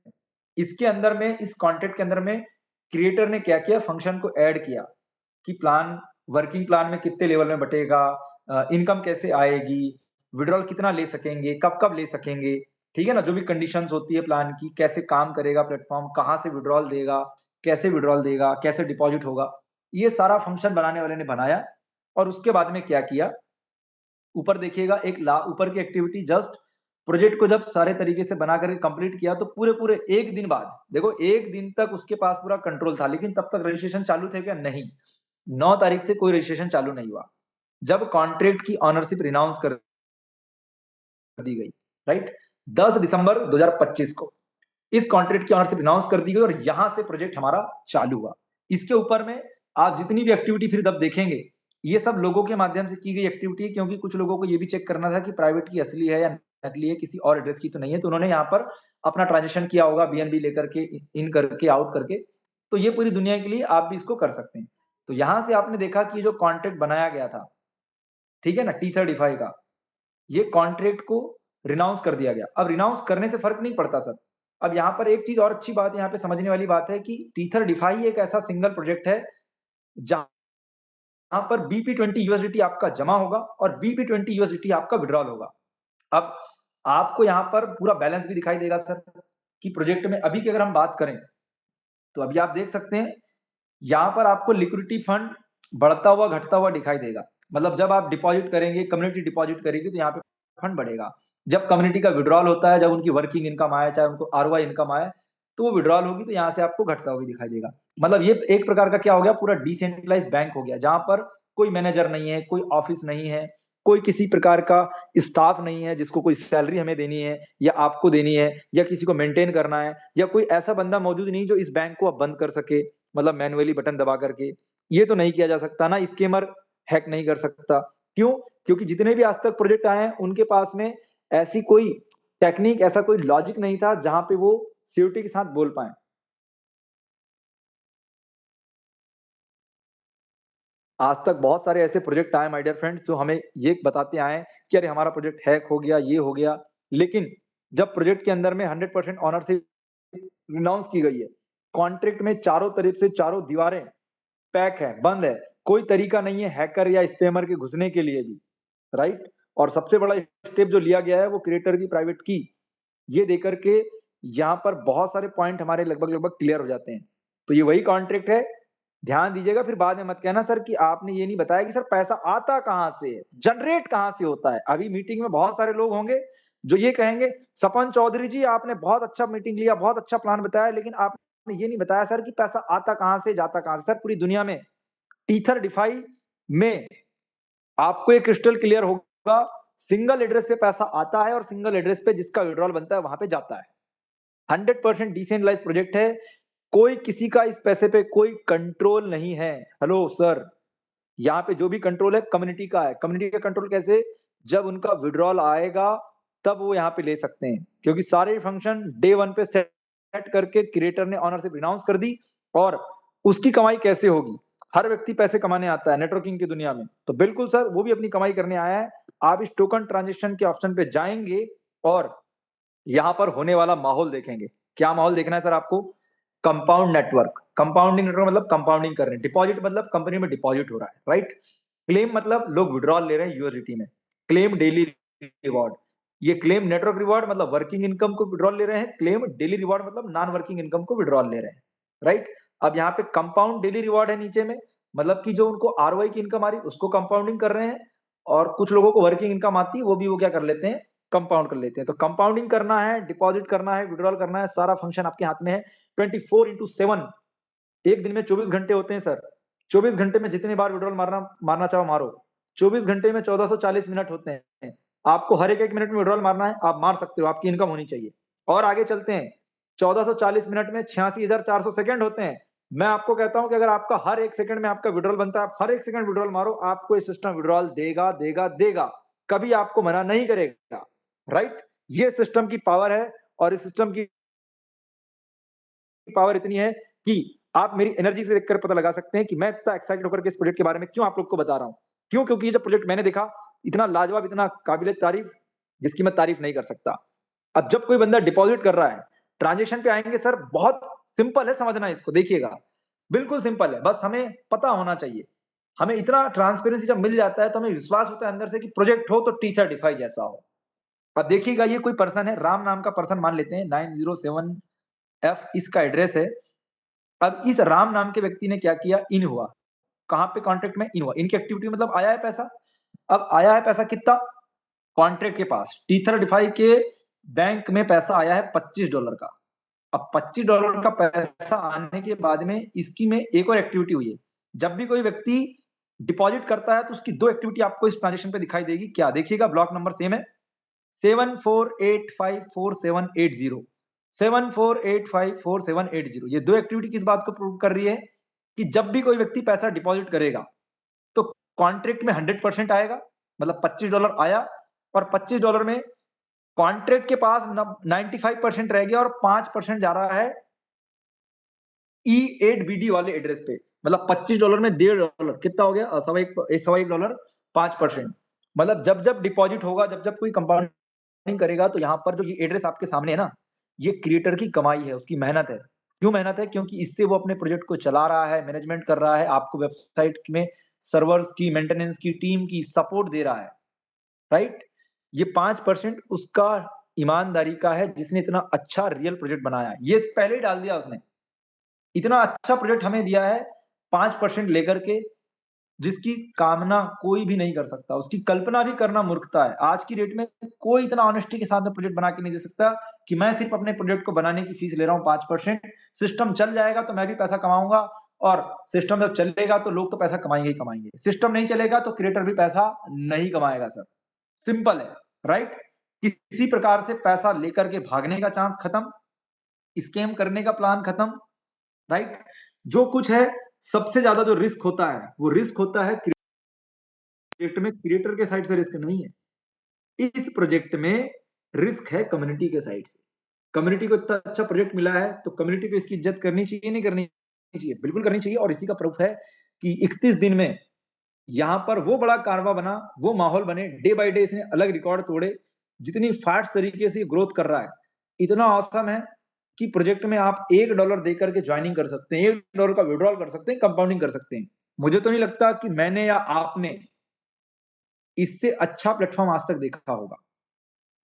इसके अंदर में, इस कॉन्ट्रैक्ट के अंदर में क्रिएटर ने क्या किया, फंक्शन को ऐड किया कि प्लान, वर्किंग प्लान में कितने लेवल में बटेगा, इनकम कैसे आएगी, विड्रॉल कितना ले सकेंगे, कब कब ले सकेंगे, ठीक है ना, जो भी कंडीशंस होती है प्लान की, कैसे काम करेगा प्लेटफॉर्म, कहाँ से विड्रॉल देगा, कैसे विड्रॉल देगा, कैसे डिपॉजिट होगा, ये सारा फंक्शन बनाने वाले ने बनाया। और उसके बाद में क्या किया, ऊपर देखिएगा एक ऊपर की एक्टिविटी, जस्ट प्रोजेक्ट को जब सारे तरीके से बना करके कंप्लीट किया तो पूरे पूरे एक दिन बाद, देखो एक दिन तक उसके पास पूरा कंट्रोल था, लेकिन तब तक रजिस्ट्रेशन चालू थे क्या, नहीं। 9 तारीख से कोई रजिस्ट्रेशन चालू नहीं हुआ, जब कॉन्ट्रैक्ट की ऑनरशिप रिनाउंस कर दी गई, राइट। 10 दिसंबर 2025 को इस कॉन्ट्रैक्ट की ऑनरशिप अनाउंस कर दी गई और यहां से प्रोजेक्ट हमारा चालू हुआ। इसके ऊपर में आप जितनी भी एक्टिविटी फिर तब देखेंगे, ये सब लोगों के माध्यम से की गई एक्टिविटी है, क्योंकि कुछ लोगों को ये भी चेक करना था कि प्राइवेट की असली है या नकली है, किसी और एड्रेस की तो नहीं है। तो उन्होंने यहाँ पर अपना ट्रांजेक्शन किया होगा बीएनबी लेकर के, इन करके, आउट करके। तो ये पूरी दुनिया के लिए आप भी इसको कर सकते हैं। तो यहां से आपने देखा कि जो कॉन्ट्रैक्ट बनाया गया था, ठीक है ना, T35 का, ये कॉन्ट्रैक्ट को रिनाउंस कर दिया गया। अब रिनाउंस करने से फर्क नहीं पड़ता सर। अब यहाँ पर एक चीज और अच्छी बात यहाँ पे समझने वाली बात है कि टीथर डिफाई एक ऐसा सिंगल प्रोजेक्ट है जहां पर BP20 यूएसडीटी आपका जमा होगा और BP20 यूएसडीटी आपका विड्रॉल होगा। अब आपको यहाँ पर पूरा बैलेंस भी दिखाई देगा सर, कि प्रोजेक्ट में अभी की अगर हम बात करें तो अभी आप देख सकते हैं यहाँ पर आपको लिक्विडिटी फंड बढ़ता हुआ घटता हुआ दिखाई देगा। मतलब जब आप डिपॉजिट करेंगे, कम्युनिटी डिपॉजिट करेगी, तो यहाँ पे फंड बढ़ेगा। जब कम्युनिटी का विड्रॉल होता है, जब उनकी वर्किंग इनकम आए, चाहे उनको आरओआई इनकम आए, तो वो विड्रॉल होगी, तो यहाँ से आपको घटता हुआ भी दिखाई देगा। मतलब ये एक प्रकार का क्या हो गया, पूरा डिसेंट्रलाइज बैंक हो गया, जहां पर कोई मैनेजर नहीं है, कोई ऑफिस नहीं है, कोई किसी प्रकार का स्टाफ नहीं है जिसको कोई सैलरी हमें देनी है या आपको देनी है या किसी को मेंटेन करना है, या कोई ऐसा बंदा मौजूद नहीं जो इस बैंक को अब बंद कर सके, मतलब मैनुअली बटन दबा करके। ये तो नहीं किया जा सकता ना, स्केमर हैक नहीं कर सकता। क्यों, क्योंकि जितने भी आज तक प्रोजेक्ट आए हैं उनके पास में ऐसी कोई टेक्निक, ऐसा कोई लॉजिक नहीं था जहां पे वो सिक्योरिटी के साथ बोल पाए। आज तक बहुत सारे ऐसे प्रोजेक्ट आए माय डियर फ्रेंड्स, जो हमें ये बताते आए कि अरे हमारा प्रोजेक्ट हैक हो गया, ये हो गया। लेकिन जब प्रोजेक्ट के अंदर में 100% ऑनरशिप रिनाउंस की गई है, कॉन्ट्रैक्ट में चारों तरफ से चारों दीवारें पैक है, बंद है, कोई तरीका नहीं है हैकर या स्पैमर के घुसने के लिए भी, राइट। और सबसे बड़ा स्टेप जो लिया गया है वो क्रिएटर की प्राइवेट की ये देकर के, यहाँ पर बहुत सारे पॉइंट हमारे लगभग लगभग क्लियर हो जाते हैं। तो ये वही कॉन्ट्रैक्ट है, ध्यान दीजिएगा। फिर बाद में मत कहना सर कि आपने ये नहीं बताया कि सर पैसा आता कहाँ से है, जनरेट कहाँ से होता है। अभी मीटिंग में बहुत सारे लोग होंगे जो ये कहेंगे, सपन चौधरी जी आपने बहुत अच्छा मीटिंग लिया, बहुत अच्छा प्लान बताया, लेकिन आपने ये नहीं बताया सर कि पैसा आता कहाँ से, जाता कहाँ से। सर पूरी दुनिया में टीथर डिफाई में आपको ये क्रिस्टल क्लियर होगा, सिंगल एड्रेस पे पैसा आता है और सिंगल एड्रेस पे जिसका विड्रॉल बनता है वहां पे जाता है। 100% डिसेंट्रलाइज प्रोजेक्ट है, कोई किसी का इस पैसे पे कोई कंट्रोल नहीं है। हेलो सर, यहाँ पे जो भी कंट्रोल है कम्युनिटी का है। कम्युनिटी का कंट्रोल कैसे, जब उनका विड्रॉल आएगा तब वो यहाँ पे ले सकते हैं, क्योंकि सारे फंक्शन डे वन पे सेट करके क्रिएटर ने ऑनरशिप रिनाउंस कर दी। और उसकी कमाई कैसे होगी, हर व्यक्ति पैसे कमाने आता है नेटवर्किंग की दुनिया में, तो बिल्कुल सर वो भी अपनी कमाई करने आया है। आप इस टोकन ट्रांजेक्शन के ऑप्शन पे जाएंगे और यहाँ पर होने वाला माहौल देखेंगे। क्या माहौल देखना है सर आपको, कंपाउंड नेटवर्क, कंपाउंडिंग नेटवर्क मतलब कंपाउंडिंग कर रहे हैं, डिपॉजिट मतलब कंपनी में डिपॉजिट हो रहा है, राइट। क्लेम मतलब लोग विड्रॉल ले रहे हैं यूएसडीटी में, क्लेम डेली रिवॉर्ड, ये क्लेम नेटवर्क रिवॉर्ड मतलब वर्किंग इनकम को विड्रॉल ले रहे हैं, क्लेम डेली रिवॉर्ड मतलब नॉन वर्किंग इनकम को विड्रॉल ले रहे हैं, राइट। अब यहाँ पे कंपाउंड डेली रिवॉर्ड है नीचे में, मतलब कि जो उनको आरओआई की इनकम आ रही है उसको कंपाउंडिंग कर रहे हैं, और कुछ लोगों को वर्किंग इनकम आती है वो भी वो क्या कर लेते हैं, कंपाउंड कर लेते हैं। तो कंपाउंडिंग करना है, डिपॉजिट करना है, विड्रॉल करना है, सारा फंक्शन आपके हाथ में है। 24/7, एक दिन में 24 घंटे होते हैं सर, 24 घंटे में जितने बार विड्रॉल मारना मारना चाहो मारो, 24 घंटे में 1440 मिनट होते हैं, आपको हर एक एक मिनट में विड्रॉल मारना है, आप मार सकते हो, आपकी इनकम होनी चाहिए। और आगे चलते हैं, 1440 मिनट में 86,400 सेकंड होते हैं। मैं आपको कहता हूं कि अगर आपका हर एक सेकंड में आपका विड्रॉल बनता है, आप हर एक सेकंड विड्रॉल मारो, आपको ये सिस्टम विड्रॉल देगा देगा देगा, कभी आपको मना नहीं करेगा, राइट। ये सिस्टम की पावर है, और इस सिस्टम की पावर इतनी है कि आप मेरी एनर्जी से देखकर पता लगा सकते हैं कि मैं इतना एक्साइटेड होकर के इस प्रोजेक्ट के बारे में क्यों आप लोग को बता रहा हूं। क्यों? क्योंकि ये जब प्रोजेक्ट मैंने देखा, इतना लाजवाब, इतना काबिले तारीफ, जिसकी मैं तारीफ नहीं कर सकता। अब जब कोई बंदा डिपॉजिट कर रहा है, ट्रांजेक्शन पे आएंगे सर, बहुत सिंपल है समझना इसको, देखिएगा बिल्कुल सिंपल है, बस हमें पता होना चाहिए। हमें इतना ट्रांसपेरेंसी जब मिल जाता है तो हमें विश्वास होता है अंदर से कि प्रोजेक्ट हो तो T35 जैसा हो। अब देखिएगा, ये कोई पर्सन है, राम नाम का पर्सन मान लेते हैं, 907F इसका एड्रेस है। अब इस राम नाम के व्यक्ति ने क्या किया, इन हुआ, कहां पे, कॉन्ट्रैक्ट में इन हुआ, इनकी एक्टिविटी मतलब आया है पैसा। अब आया है पैसा कितना, कॉन्ट्रैक्ट के पास T35 के बैंक में पैसा आया है $25 का। अब $25 का पैसा आने के बाद में इसकी में एक और एक्टिविटी हुई है। जब भी कोई व्यक्ति डिपॉजिट करता है तो उसकी दो एक्टिविटी आपको इस ट्रांजेक्शन पे दिखाई देगी, क्या देखिएगा, ब्लॉक नंबर सेम है, 74854780, 74854780। ये दो एक्टिविटी किस बात को प्रूव कर रही है कि जब भी कोई व्यक्ति पैसा डिपॉजिट करेगा तो कॉन्ट्रैक्ट में 100% आएगा, मतलब $25 आया, और $25 में कॉन्ट्रैक्ट के पास 95% रह गया, और 5% जा रहा है E8BD वाले एड्रेस पे, मतलब $25 में $1.5 कितना हो गया, $1.25, 5%। मतलब जब जब डिपॉजिट होगा, जब जब कोई कंपाउंडिंग करेगा, तो यहाँ पर जो ये एड्रेस आपके सामने है ना, ये क्रिएटर की कमाई है, उसकी मेहनत है। क्यों मेहनत है? क्योंकि इससे वो अपने प्रोजेक्ट को चला रहा है, मैनेजमेंट कर रहा है, आपको वेबसाइट में सर्वर्स की मेंटेनेंस की टीम की सपोर्ट दे रहा है, राइट। ये 5% उसका ईमानदारी का है, जिसने इतना अच्छा रियल प्रोजेक्ट बनाया, ये पहले ही डाल दिया उसने, इतना अच्छा प्रोजेक्ट हमें दिया है 5% लेकर के, जिसकी कामना कोई भी नहीं कर सकता, उसकी कल्पना भी करना मूर्खता है। आज की डेट में कोई इतना ऑनेस्टी के साथ में प्रोजेक्ट बना के नहीं दे सकता कि मैं सिर्फ अपने प्रोजेक्ट को बनाने की फीस ले रहा हूँ 5%, सिस्टम चल जाएगा तो मैं भी पैसा कमाऊंगा, और सिस्टम जब चलेगा तो लोग तो पैसा कमाएंगे ही कमाएंगे, सिस्टम नहीं चलेगा तो क्रिएटर भी पैसा नहीं कमाएगा सर, सिंपल है, राइट। किसी प्रकार से पैसा लेकर के भागने का चांस खत्म, स्कैम करने का प्लान खत्म, राइट। जो कुछ है, सबसे ज्यादा जो रिस्क होता है वो रिस्क होता है प्रोजेक्ट में, क्रिएटर के साइड से रिस्क नहीं है, इस प्रोजेक्ट में रिस्क है कम्युनिटी के साइड से। कम्युनिटी को इतना अच्छा प्रोजेक्ट मिला है तो कम्युनिटी को इसकी इज्जत करनी चाहिए, नहीं करनी चाहिए, बिल्कुल करनी चाहिए। और इसी का प्रूफ है कि 31 दिन में यहाँ पर वो बड़ा कारवा बना, वो माहौल बने, डे बाय डे इसने अलग रिकॉर्ड तोड़े, जितनी फास्ट तरीके से ग्रोथ कर रहा है, इतना औसम है कि प्रोजेक्ट में आप $1 देकर के ज्वाइनिंग कर सकते हैं, $1 का विड्रॉल कर सकते हैं, कंपाउंडिंग कर सकते हैं। मुझे तो नहीं लगता कि मैंने या आपने इससे अच्छा प्लेटफॉर्म आज तक देखा होगा।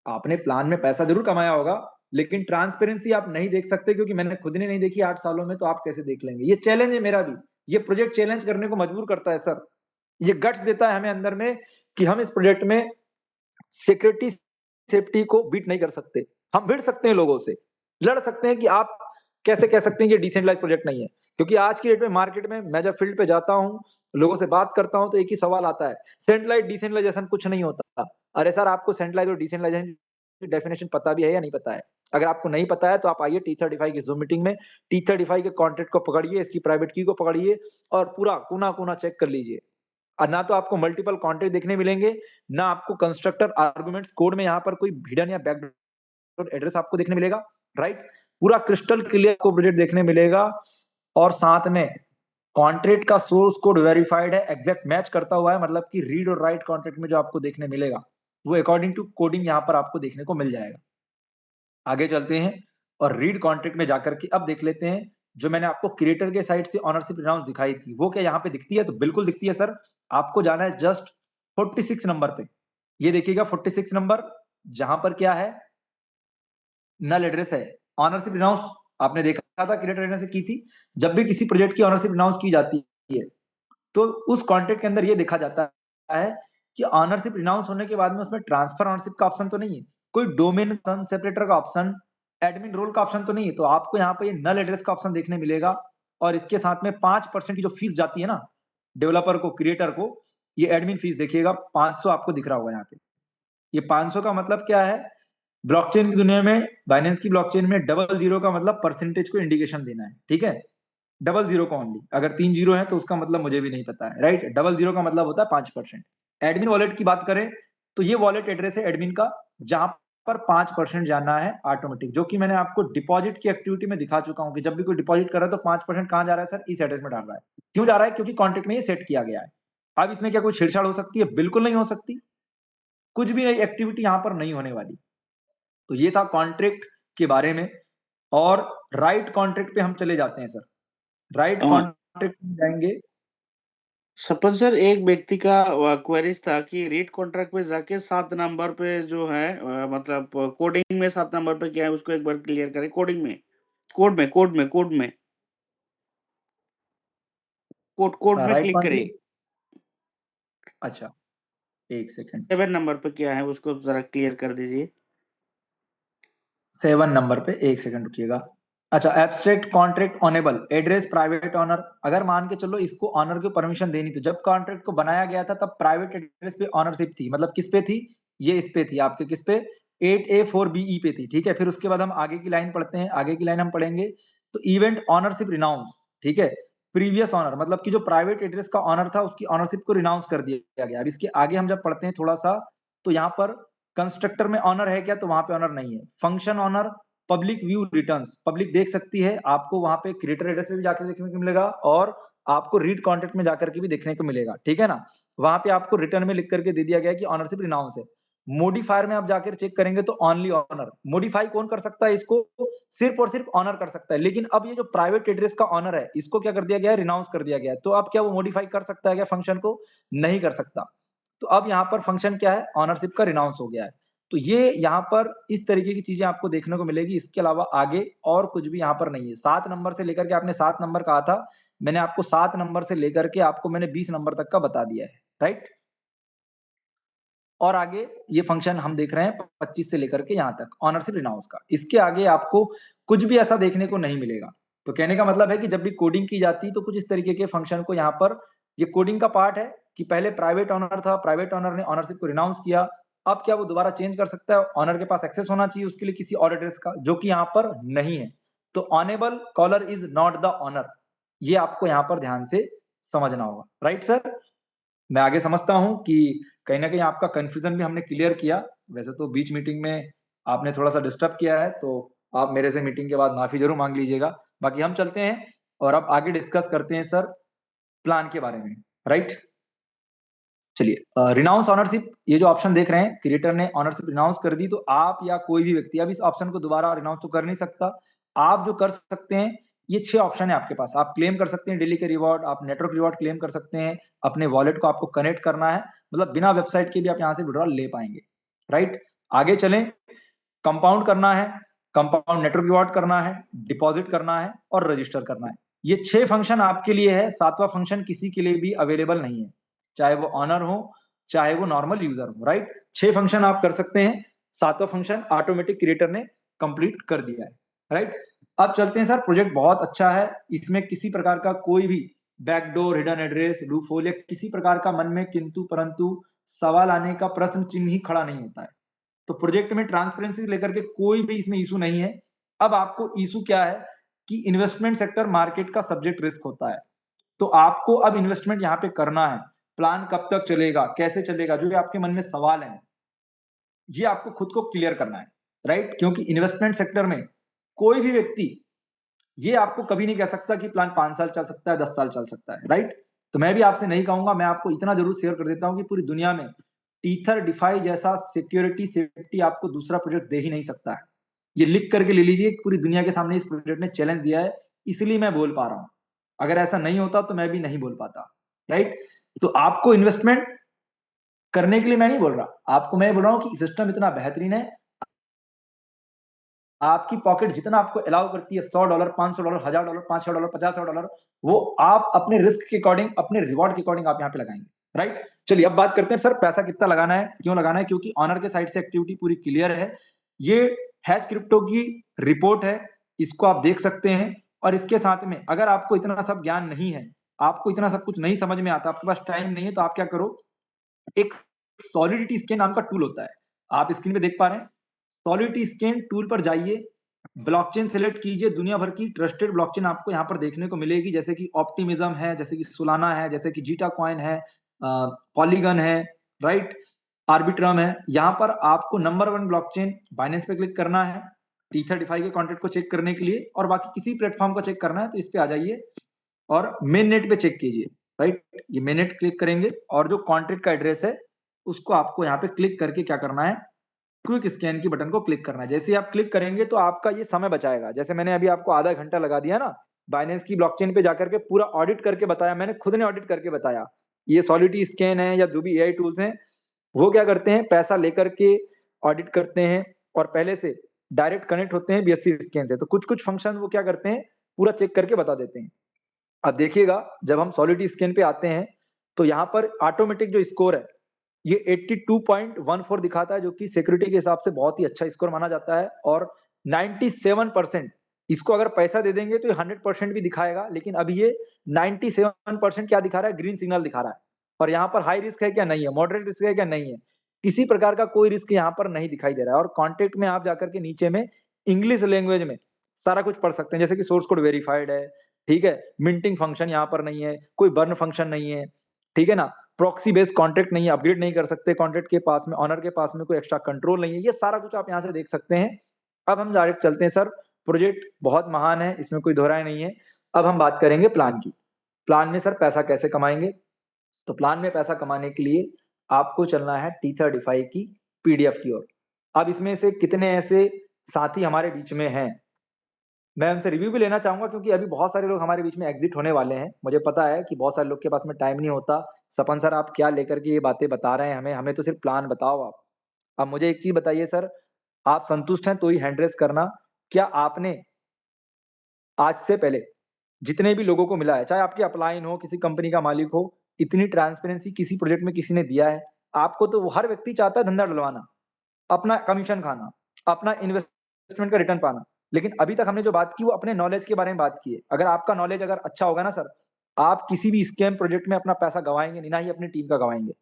आपने प्लान में पैसा जरूर कमाया होगा, लेकिन ट्रांसपेरेंसी आप नहीं देख सकते, क्योंकि मैंने खुद ने नहीं देखी 8 सालों में, तो आप कैसे देख लेंगे। ये चैलेंज है मेरा भी, ये प्रोजेक्ट चैलेंज करने को मजबूर करता है सर, ये गट्स देता है हमें अंदर में कि हम इस प्रोजेक्ट में सिक्योरिटी सेफ्टी को बीट नहीं कर सकते। हम भिड़ सकते हैं लोगों से, लड़ सकते हैं कि आप कैसे कह सकते हैं कि डिसेंट्रलाइज प्रोजेक्ट नहीं है, क्योंकि आज की डेट में मार्केट में मैं जब फील्ड पे जाता हूं, लोगों से बात करता हूं, तो एक ही सवाल आता है, सेंट्रलाइज डिसेंट्रलाइजेशन कुछ नहीं होता। अरे सर, आपको सेंट्रलाइज और डिसेंट्रलाइजेशन की डेफिनेशन पता भी है या नहीं पता है? अगर आपको नहीं पता है तो आप आइए T35 की जूम मीटिंग में, T35 के कॉन्ट्रैक्ट को पकड़िए, इसकी प्राइवेट की को पकड़िए, और पूरा कोना कोना चेक कर लीजिए। और ना तो आपको मल्टीपल कॉन्ट्रैक्ट देखने मिलेंगे, ना आपको कंस्ट्रक्टर आर्गुमेंट्स कोड में यहाँ पर कोई हिडन या बैकडोर एड्रेस आपको देखने मिलेगा, राइट। पूरा क्रिस्टल क्लियर को प्रोजेक्ट देखने मिलेगा, और साथ में कॉन्ट्रैक्ट का सोर्स कोड वेरीफाइड है, एग्जैक्ट मैच करता हुआ है, मतलब कि रीड और राइट कॉन्ट्रैक्ट में जो आपको देखने मिलेगा वो अकॉर्डिंग टू कोडिंग यहाँ पर आपको देखने को मिल जाएगा। आगे चलते हैं और रीड कॉन्ट्रैक्ट में जाकर के अब देख लेते हैं जो मैंने आपको क्रिएटर के साइड से ऑनरशिप रिनाउंस दिखाई थी, वो क्या यहाँ पे दिखती है? तो बिल्कुल दिखती है सर। आपको जाना है जस्ट 46 नंबर पे। ये देखिएगा 46 नंबर, जहां पर क्या है, नल एड्रेस है। ऑनरशिप रिनाउंस आपने देखा था क्रिएटर ने से की थी। जब भी किसी प्रोजेक्ट की ऑनरशिप रिनाउंस की जाती है, तो उस कॉन्ट्रैक्ट के अंदर ये देखा जाता है कि ऑनरशिप रिनाउंस होने के बाद में उसमें ट्रांसफर ऑनरशिप का ऑप्शन तो नहीं है, कोई डोमेन सेपरेटर का ऑप्शन, एडमिन रोल का ऑप्शन तो नहीं है। तो आपको यहाँ पे ये नल एड्रेस का ऑप्शन देखने मिलेगा, और इसके साथ में 5% की जो फीस जाती है ना डेवलपर को, क्रिएटर को, ये एडमिन फीस देखिएगा 500 आपको दिख रहा होगा यहाँ पे। ये 500 का मतलब क्या है? ब्लॉकचेन की दुनिया में, बाइनेंस की ब्लॉकचेन में, डबल जीरो का मतलब परसेंटेज को इंडिकेशन देना है, ठीक है? डबल जीरो का ओनली। अगर 3 जीरो है तो उसका मतलब मुझे भी नहीं पता है, राइट? डबल जीरो का मतलब होता है 5%। एडमिन वॉलेट की बात करें तो ये वॉलेट एड्रेस है एडमिन का, जहां पर 5% जाना है ऑटोमेटिक, जो कि मैंने आपको डिपॉजिट की एक्टिविटी में दिखा चुका हूं कि जब भी कोई डिपॉजिट कर रहा है तो 5% कहां जा रहा है सर? इस एड्रेस में डाल रहा है। क्यों जा रहा है? क्योंकि कॉन्ट्रैक्ट में ये सेट किया गया है। अब इसमें क्या कोई छेड़छाड़ हो सकती है? बिल्कुल नहीं हो सकती। कुछ भी नई एक्टिविटी यहाँ पर नहीं होने वाली। तो ये था कॉन्ट्रैक्ट के बारे में। और राइट कॉन्ट्रैक्ट पे हम चले जाते हैं सर। राइट कॉन्ट्रैक्ट में जाएंगे। सपन सर, एक व्यक्ति का क्वेरीज था कि रीड कॉन्ट्रैक्ट पे जाके 7 नंबर पे जो है मतलब कोडिंग में 7 नंबर पे क्या है उसको एक बार क्लियर करें। कोडिंग में, कोड में कोड कोड में राइट क्लिक करें। कॉन्ट्रैक्ट, अच्छा एक सेकंड। 7 नंबर पे क्या है उसको जरा क्लियर कर दीजिए। 7 नंबर पे एक सेकंड रुकिएगा। अच्छा, abstract contract ownable address private owner. अगर मान के चलो इसको ऑनर को परमिशन देनी, तो जब कॉन्ट्रैक्ट को बनाया गया था तब प्राइवेट एड्रेस पे ऑनरशिप थी। मतलब किस पे थी? ये इस पे थी आपके, किस पे? 8A4BE पे थी, ठीक है? फिर उसके बाद हम आगे की लाइन पढ़ते हैं, आगे की लाइन हम पढ़ेंगे तो इवेंट ऑनरशिप रिनाउंस, ठीक है? प्रीवियस ऑनर मतलब कि जो प्राइवेट एड्रेस का ऑनर था उसकी ऑनरशिप को रिनाउंस कर दिया गया। अब इसके आगे हम जब पढ़ते हैं थोड़ा सा, तो यहाँ पर कंस्ट्रक्टर में ऑनर है क्या? तो वहां पे ऑनर नहीं है। Function owner, public view returns, public देख सकती है, आपको वहां पे क्रिएटर एड्रेस पे भी जाकर देखने को मिलेगा, और आपको रीड कॉन्टेक्ट में जाकर के भी देखने को मिलेगा, ठीक है ना? वहां पे आपको रिटर्न में लिख करके दे दिया गया कि ऑनरशिप रिनाउंस है। मोडिफायर में आप जाकर चेक करेंगे तो ओनली ऑनर, मोडिफाई कौन कर सकता है इसको? सिर्फ और सिर्फ ऑनर कर सकता है। लेकिन अब ये जो प्राइवेट एड्रेस का ऑनर है, इसको क्या कर दिया गया है? रिनाउंस कर दिया गया है। तो अब क्या वो मॉडिफाई कर सकता है क्या फंक्शन को? नहीं कर सकता। तो अब यहाँ पर फंक्शन क्या है? ऑनरशिप का रिनाउंस हो गया है। तो ये यहाँ पर इस तरीके की चीजें आपको देखने को मिलेगी। इसके अलावा आगे और कुछ भी यहाँ पर नहीं है। 7 नंबर से लेकर के, आपने 7 नंबर कहा था, मैंने आपको 7 नंबर से लेकर के आपको मैंने 20 नंबर तक का बता दिया है, राइट? और आगे ये फंक्शन हम देख रहे हैं 25 से लेकर के यहाँ तक ऑनरशिप रिनाउंस का। इसके आगे आपको कुछ भी ऐसा देखने को नहीं मिलेगा। तो कहने का मतलब है कि जब भी कोडिंग की जाती है तो कुछ इस तरीके के फंक्शन को यहाँ पर, ये कोडिंग का पार्ट है कि पहले प्राइवेट ऑनर था, प्राइवेट ऑनर ने ऑनरशिप को रिनाउंस किया। अब क्या वो दोबारा चेंज कर सकता है? ऑनर के पास एक्सेस होना चाहिए उसके लिए किसी और एड्रेस का, जो कि यहाँ पर नहीं है। तो ownable caller is not the owner, ये आपको यहाँ पर ध्यान से समझना होगा, राइट सर? मैं आगे समझता हूँ कि कहीं ना कहीं आपका कंफ्यूजन भी हमने क्लियर किया। वैसे तो बीच मीटिंग में आपने थोड़ा सा डिस्टर्ब किया है, तो आप मेरे से मीटिंग के बाद माफी जरूर मांग लीजिएगा। बाकी हम चलते हैं और अब आगे डिस्कस करते हैं सर प्लान के बारे में, राइट? चलिए, रिनाउंस ऑनरशिप, ये जो ऑप्शन देख रहे हैं, क्रिएटर ने ऑनरशिप रिनाउंस कर दी, तो आप या कोई भी व्यक्ति अब इस ऑप्शन को दोबारा रिनाउंस तो कर नहीं सकता। आप जो कर सकते हैं, ये 6 ऑप्शन है आपके पास। आप क्लेम कर सकते हैं डेली के रिवॉर्ड, आप नेटवर्क रिवॉर्ड क्लेम कर सकते हैं, अपने वॉलेट को आपको कनेक्ट करना है, मतलब बिना वेबसाइट के भी आप यहाँ से विड्रॉल ले पाएंगे, राइट? आगे चलें, कंपाउंड करना है, कंपाउंड नेटवर्क रिवॉर्ड करना है, डिपॉजिट करना है और रजिस्टर करना है। ये 6 फंक्शन आपके लिए है। 7वां फंक्शन किसी के लिए भी अवेलेबल नहीं है, चाहे वो ऑनर हो चाहे वो नॉर्मल यूजर हो, राइट? 6 फंक्शन आप कर सकते हैं, 7वां फंक्शन ऑटोमेटिक क्रिएटर ने कंप्लीट कर दिया है, राइट? अब चलते हैं सर, प्रोजेक्ट बहुत अच्छा है, इसमें किसी प्रकार का कोई भी backdoor, hidden address, loop hole या किसी प्रकार का मन में किंतु परंतु सवाल आने का प्रश्न चिन्ह ही खड़ा नहीं होता है। तो प्रोजेक्ट में ट्रांसपेरेंसी लेकर के कोई भी इसमें इशू नहीं है। अब आपको इशू क्या है कि इन्वेस्टमेंट सेक्टर मार्केट का सब्जेक्ट रिस्क होता है। तो आपको अब इन्वेस्टमेंट यहाँ पे करना है। प्लान कब तक चलेगा, कैसे चलेगा, जो आपके मन में सवाल है, ये आपको खुद को क्लियर करना है, राइट? क्योंकि इन्वेस्टमेंट सेक्टर में कोई भी व्यक्ति ये आपको कभी नहीं कह सकता कि प्लान 5 साल चल सकता है, 10 साल चल सकता है, राइट? तो मैं भी आपसे नहीं कहूंगा, मैं आपको इतना जरूर शेयर कर देता हूं कि पूरी दुनिया में टीथर डिफाई जैसा सिक्योरिटी सेफ्टी आपको दूसरा प्रोजेक्ट दे ही नहीं सकता है। ये लिख करके ले लीजिए, पूरी दुनिया के सामने इस प्रोजेक्ट ने चैलेंज दिया है इसलिए मैं बोल पा रहा हूं। अगर ऐसा नहीं होता तो मैं भी नहीं बोल पाता, राइट। तो आपको इन्वेस्टमेंट करने के लिए मैं नहीं बोल रहा, आपको मैं बोल रहा हूं कि सिस्टम इतना बेहतरीन है, आपकी पॉकेट जितना आपको अलाउ करती है, $100, $500, $1000, $5000, $50,000, वो आप अपने रिस्क के अकॉर्डिंग, अपने रिवॉर्ड के अकॉर्डिंग आप यहाँ पे लगाएंगे, राइट। चलिए अब बात करते हैं सर पैसा कितना लगाना है, क्यों लगाना है, क्योंकि ऑनर के साइड से एक्टिविटी पूरी क्लियर है। ये हैज क्रिप्टो की रिपोर्ट है, इसको आप देख सकते हैं। और इसके साथ में अगर आपको इतना सब ज्ञान नहीं है, आपको इतना सब कुछ नहीं समझ में आता, आपके पास टाइम नहीं है, तो आप क्या करो, एक सॉलिडिटी स्कैन नाम का टूल होता है, आप स्क्रीन पे देख पा रहे हैं। सॉलिडिटी स्कैन टूल पर जाइए, ब्लॉकचेन सेलेक्ट कीजिए, दुनिया भर की ट्रस्टेड ब्लॉकचेन आपको यहाँ पर देखने को मिलेगी, जैसे कि ऑप्टिमिज्म है, जैसे कि सोलाना है, जैसे कि जीटा कॉइन है, पॉलीगन है, राइट, आर्बिट्रम है। यहाँ पर आपको नंबर 1 ब्लॉकचेन बाइनेंस पे क्लिक करना है T35 के कॉन्ट्रैक्ट को चेक करने के लिए, और बाकी किसी प्लेटफॉर्म को चेक करना है तो इस पे आ जाइए और मेन नेट पे चेक कीजिए, राइट। ये मेन नेट क्लिक करेंगे और जो कॉन्ट्रैक्ट का एड्रेस है उसको आपको यहाँ पे क्लिक करके क्या करना है, क्विक स्कैन की बटन को क्लिक करना है। जैसे ही आप क्लिक करेंगे तो आपका ये समय बचाएगा, जैसे मैंने अभी आपको आधा घंटा लगा दिया ना बाइनेंस की ब्लॉकचेन पे जाकर के पूरा ऑडिट करके बताया, मैंने खुद ने ऑडिट करके बताया। ये सॉलिडिटी स्कैन है या जो भी एआई टूल्स हैं वो क्या करते हैं, पैसा लेकर के ऑडिट करते हैं और पहले से डायरेक्ट कनेक्ट होते हैं BSC स्कैन से, तो कुछ कुछ फंक्शन वो क्या करते हैं, पूरा चेक करके बता देते हैं। अब देखिएगा जब हम सॉलिडिटी स्कैन पे आते हैं तो यहाँ पर ऑटोमेटिक जो स्कोर है ये 82.14 दिखाता है, जो कि सिक्योरिटी के हिसाब से बहुत ही अच्छा स्कोर माना जाता है। और 97%, इसको अगर पैसा दे देंगे तो ये 100% भी दिखाएगा, लेकिन अभी ये 97% क्या दिखा रहा है, ग्रीन सिग्नल दिखा रहा है। और यहाँ पर हाई रिस्क है क्या, नहीं है, मॉडरेट रिस्क है क्या, नहीं है, किसी प्रकार का कोई रिस्क यहाँ पर नहीं दिखाई दे रहा है। और कॉन्टेक्ट में आप जाकर के नीचे में इंग्लिश लैंग्वेज में सारा कुछ पढ़ सकते हैं, जैसे कि सोर्स कोड वेरीफाइड है, ठीक है, मिंटिंग फंक्शन यहाँ पर नहीं है, कोई बर्न फंक्शन नहीं है, ठीक है ना, प्रॉक्सी बेस्ड कॉन्ट्रैक्ट नहीं है, अपग्रेड नहीं कर सकते कॉन्ट्रैक्ट के पास में, ऑनर के पास में कोई एक्स्ट्रा कंट्रोल नहीं है, ये सारा कुछ आप यहाँ से देख सकते हैं। अब हम डायरेक्ट चलते हैं सर, प्रोजेक्ट बहुत महान है, इसमें कोई दोहराई नहीं है। अब हम बात करेंगे प्लान की, प्लान में सर पैसा कैसे कमाएंगे। तो प्लान में पैसा कमाने के लिए आपको चलना है T35 की PDF की ओर। अब इसमें से कितने ऐसे साथी हमारे बीच में हैं, मैं उनसे रिव्यू भी लेना चाहूंगा, क्योंकि अभी बहुत सारे लोग हमारे बीच में एग्जिट होने वाले हैं। मुझे पता है कि बहुत सारे लोग के पास में टाइम नहीं होता, सपन सर आप क्या लेकर के ये बातें बता रहे हैं हमें, हमें तो सिर्फ प्लान बताओ आप। अब मुझे एक चीज बताइए सर, आप संतुष्ट हैं तो ही हैंड रेस करना। क्या आपने आज से पहले जितने भी लोगों को मिला है, चाहे आपके अपलाइन हो, किसी कंपनी का मालिक हो, इतनी ट्रांसपेरेंसी किसी प्रोजेक्ट में किसी ने दिया है आपको? तो हर व्यक्ति चाहता है धंधा डलवाना, अपना कमीशन खाना, अपना इन्वेस्टमेंट का रिटर्न पाना। लेकिन अभी तक हमने जो बात की वो अपने नॉलेज के बारे में बात की है। अगर आपका नॉलेज अगर अच्छा होगा ना सर, आप किसी भी स्कैम प्रोजेक्ट में अपना पैसा गवाएंगे नहीं, ना ही अपनी टीम का गवाएंगे।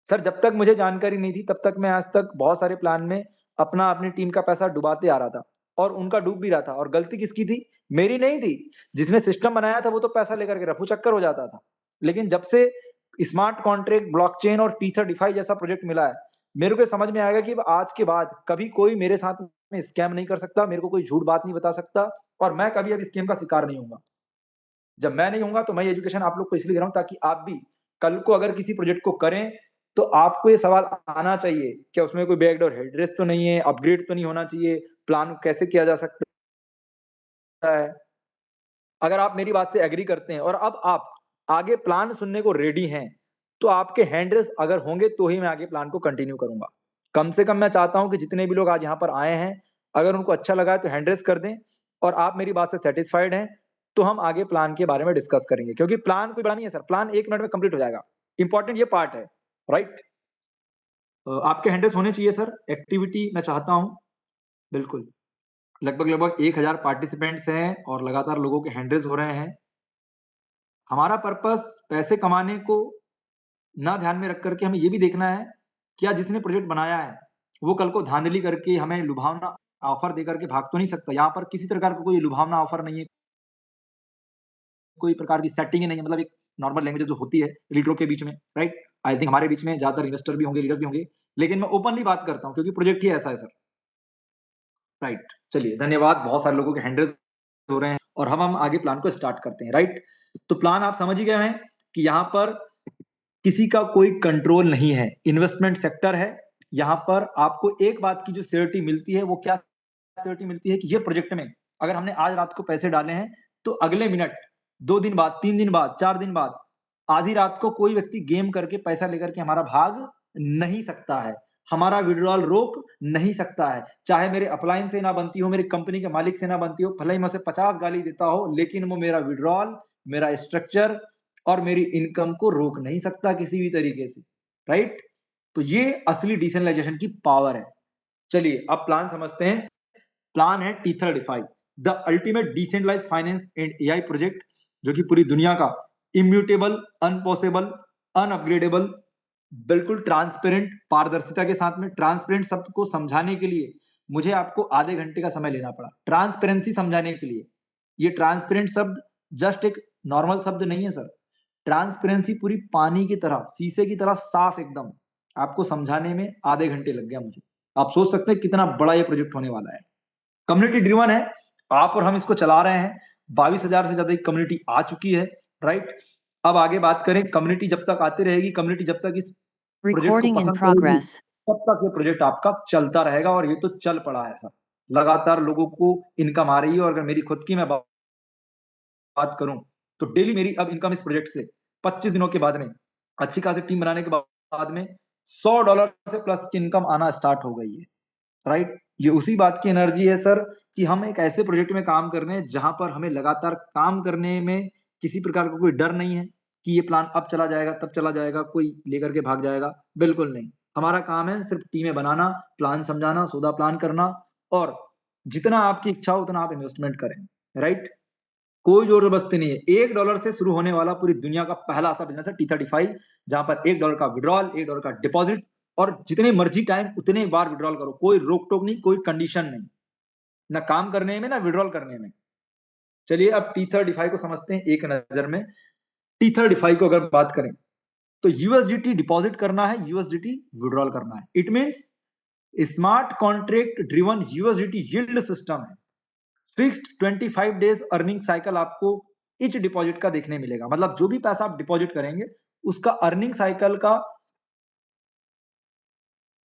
सर जब तक मुझे जानकारी नहीं थी तब तक मैं आज तक बहुत सारे प्लान में अपनी टीम का पैसा डुबाते आ रहा था, और उनका डूब भी रहा था। और गलती किसकी थी? मेरी नहीं थी। जिसने सिस्टम बनाया था वो तो पैसा लेकर के रफू चक्कर हो जाता था। लेकिन जब से स्मार्ट कॉन्ट्रैक्ट, ब्लॉकचेन और T35 जैसा प्रोजेक्ट मिला है, मेरे को समझ में आएगा कि आज के बाद कभी कोई मेरे साथ में स्कैम नहीं कर सकता, मेरे को कोई झूठ बात नहीं बता सकता, और मैं कभी अब स्कैम का शिकार नहीं होऊंगा। जब मैं नहीं होऊंगा तो मैं ये एजुकेशन आप लोग को इसलिए दे रहा हूं ताकि आप भी कल को अगर किसी प्रोजेक्ट को करें तो आपको ये सवाल आना चाहिए क्या उसमें कोई बैकडोर हेडरेस तो नहीं है, अपग्रेड तो नहीं होना चाहिए, प्लान कैसे किया जा सकता है। अगर आप मेरी बात से एग्री करते हैं और अब आप आगे प्लान सुनने को रेडी हैं, तो आपके हैंडरेस अगर होंगे तो ही मैं आगे प्लान को कंटिन्यू करूंगा। कम से कम मैं चाहता हूं कि जितने भी लोग आज यहाँ पर आए हैं, अगर उनको अच्छा लगा है तो हैंडरेस कर दें, और आप मेरी बात से सेटिस्फाइड हैं तो हम आगे प्लान के बारे में डिस्कस करेंगे। क्योंकि प्लान कोई बड़ा नहीं है सर, प्लान 1 मिनट में कंप्लीट हो जाएगा। इंपॉर्टेंट ये पार्ट है, राइट। आपके हैंडल्स होने चाहिए सर। एक्टिविटी मैं चाहता हूं, बिल्कुल लगभग 1000 पार्टिसिपेंट्स हैं और लगातार लोगों के हैंडल्स हो रहे हैं। हमारा पर्पस पैसे कमाने को ना ध्यान में रख करके हमें ये भी देखना है क्या जिसने प्रोजेक्ट बनाया है वो कल को धांधली करके हमें लुभावना ऑफर देकर के भाग तो नहीं सकता। यहाँ पर किसी प्रकार का कोई लुभावना ऑफर नहीं है, कोई प्रकार की सेटिंग नहीं है, मतलब एक नॉर्मल लैंग्वेज जो होती है लीडरों के बीच में, राइट। आई थिंक हमारे बीच में ज्यादातर इन्वेस्टर भी होंगे, लीडर्स भी होंगे, लेकिन मैं ओपनली बात करता हूँ क्योंकि प्रोजेक्ट ही ऐसा है सर, राइट। चलिए धन्यवाद, बहुत सारे लोगों के हैंडल्स हो रहे हैं और हम आगे प्लान को स्टार्ट करते हैं, राइट। तो प्लान आप समझ ही गए हैं कि यहाँ पर किसी का कोई कंट्रोल नहीं है, इन्वेस्टमेंट सेक्टर है। यहाँ पर आपको एक बात की जो श्योरिटी मिलती है वो क्या श्योरिटी मिलती है कि ये प्रोजेक्ट में अगर हमने आज रात को पैसे डाले हैं तो अगले मिनट, 2 दिन बाद, 3 दिन बाद, 4 दिन बाद, आधी रात को कोई व्यक्ति गेम करके पैसा लेकर के हमारा भाग नहीं सकता है, हमारा विड्रॉल रोक नहीं सकता है। चाहे मेरे अपलाइन से ना बनती हो, मेरी कंपनी के मालिक से ना बनती हो, भले ही मैं उसे 50 गाली देता हो, लेकिन वो मेरा विड्रॉल, मेरा स्ट्रक्चर और मेरी इनकम को रोक नहीं सकता किसी भी तरीके से, राइट? तो ये असली डिसेंट्रलाइजेशन की पावर है। चलिए अब प्लान समझते हैं। प्लान है T35, the ultimate decentralize finance and AI project, जो कि पूरी दुनिया का इम्यूटेबल, अनपॉसिबल, अनअपग्रेडेबल, बिल्कुल ट्रांसपेरेंट, पारदर्शिता के साथ में। ट्रांसपेरेंट शब्द को समझाने के लिए मुझे आपको आधे घंटे का समय लेना पड़ा, ट्रांसपेरेंसी समझाने के लिए। ये ट्रांसपेरेंट शब्द जस्ट एक नॉर्मल शब्द नहीं है सर। ट्रांसपेरेंसी पूरी पानी की तरह, शीशे की तरह साफ एकदम, आपको समझाने में आधे घंटे लग गया मुझे। आप सोच सकते हैं कितना बड़ा ये प्रोजेक्ट होने वाला है। कम्युनिटी ड्रिवन है, आप और हम इसको चला रहे हैं। 22,000 से ज्यादा कम्युनिटी आ चुकी है, राइट? अब आगे बात करें, कम्युनिटी जब तक आती रहेगी, कम्युनिटी जब तक इस प्रोजेक्ट को Recording in पसंद करेगी, progress. तब तक ये प्रोजेक्ट आपका चलता रहेगा। और ये तो चल पड़ा है सर, लगातार लोगों को इनकम आ रही है। और अगर मेरी खुद की मैं बात करूं तो डेली मेरी अब इनकम इस प्रोजेक्ट से 25 दिनों के बाद में, अच्छी खासी टीम बनाने के बाद में, $100 से प्लस की इनकम आना स्टार्ट हो गई है, राइट? ये उसी बात की एनर्जी है सर कि हम एक ऐसे प्रोजेक्ट में काम कर रहे हैं जहां पर हमें लगातार काम करने में किसी प्रकार का कोई डर नहीं है कि ये प्लान अब चला जाएगा, तब चला जाएगा, कोई लेकर के भाग जाएगा। बिल्कुल नहीं, हमारा काम है सिर्फ टीमें बनाना, प्लान समझाना, सौदा प्लान करना, और जितना आपकी इच्छा हो उतना आप इन्वेस्टमेंट करें, राइट? कोई जोर जबरदस्ती नहीं है। $1 से शुरू होने वाला पूरी दुनिया का पहला ऐसा बिजनेस है T35, जहां पर $1 का विड्रॉल, $1 का डिपॉजिट, और जितने मर्जी टाइम उतने बार विड्रॉल करो, कोई रोक टोक नहीं, कोई कंडीशन नहीं, ना काम करने में ना विड्रॉल करने में। चलिए अब T35 को समझते हैं एक नजर में। T35 को अगर बात करें तो USDT डिपॉजिट करना है, USDT विड्रॉल करना है। It means smart contract driven USDT yield system है। फिक्स्ड 25 डेज अर्निंग साइकिल आपको इच डिपॉजिट का देखने मिलेगा। मतलब जो भी पैसा आप डिपॉजिट करेंगे उसका अर्निंग साइकिल का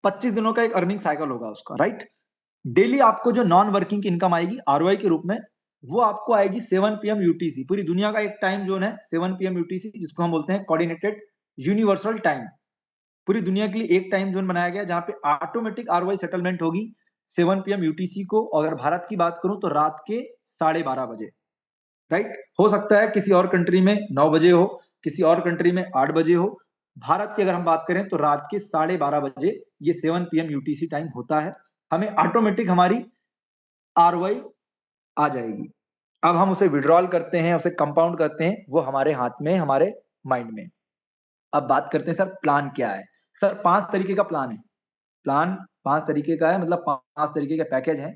25 दिनों का एक अर्निंग साइकिल होगा उसका, राइट? डेली आपको जो नॉन वर्किंग की इनकम आएगी आरओआई के रूप में, वो आपको आएगी 7 PM UTC। पूरी दुनिया का एक टाइम जोन है 7 PM UTC, जिसको हम बोलते हैं कोऑर्डिनेटेड यूनिवर्सल टाइम। पूरी दुनिया के लिए एक टाइम जोन बनाया गया जहां पे ऑटोमेटिक आरओआई सेटलमेंट होगी 7 PM UTC को। अगर भारत की बात करूं तो रात के 12:30 बजे, राइट? हो सकता है किसी और कंट्री में 9 बजे हो, किसी और कंट्री में 8 बजे हो। भारत की अगर हम बात करें तो रात के 12:30 बजे ये 7 PM UTC टाइम होता है। हमें ऑटोमेटिक हमारी आरओआई आ जाएगी। अब हम उसे विड्रॉल करते हैं, उसे कंपाउंड करते हैं, वो हमारे हाथ में, हमारे माइंड में। अब बात करते हैं सर प्लान क्या है। सर 5 तरीके का प्लान है। प्लान 5 तरीके का है, मतलब 5 तरीके के पैकेज हैं।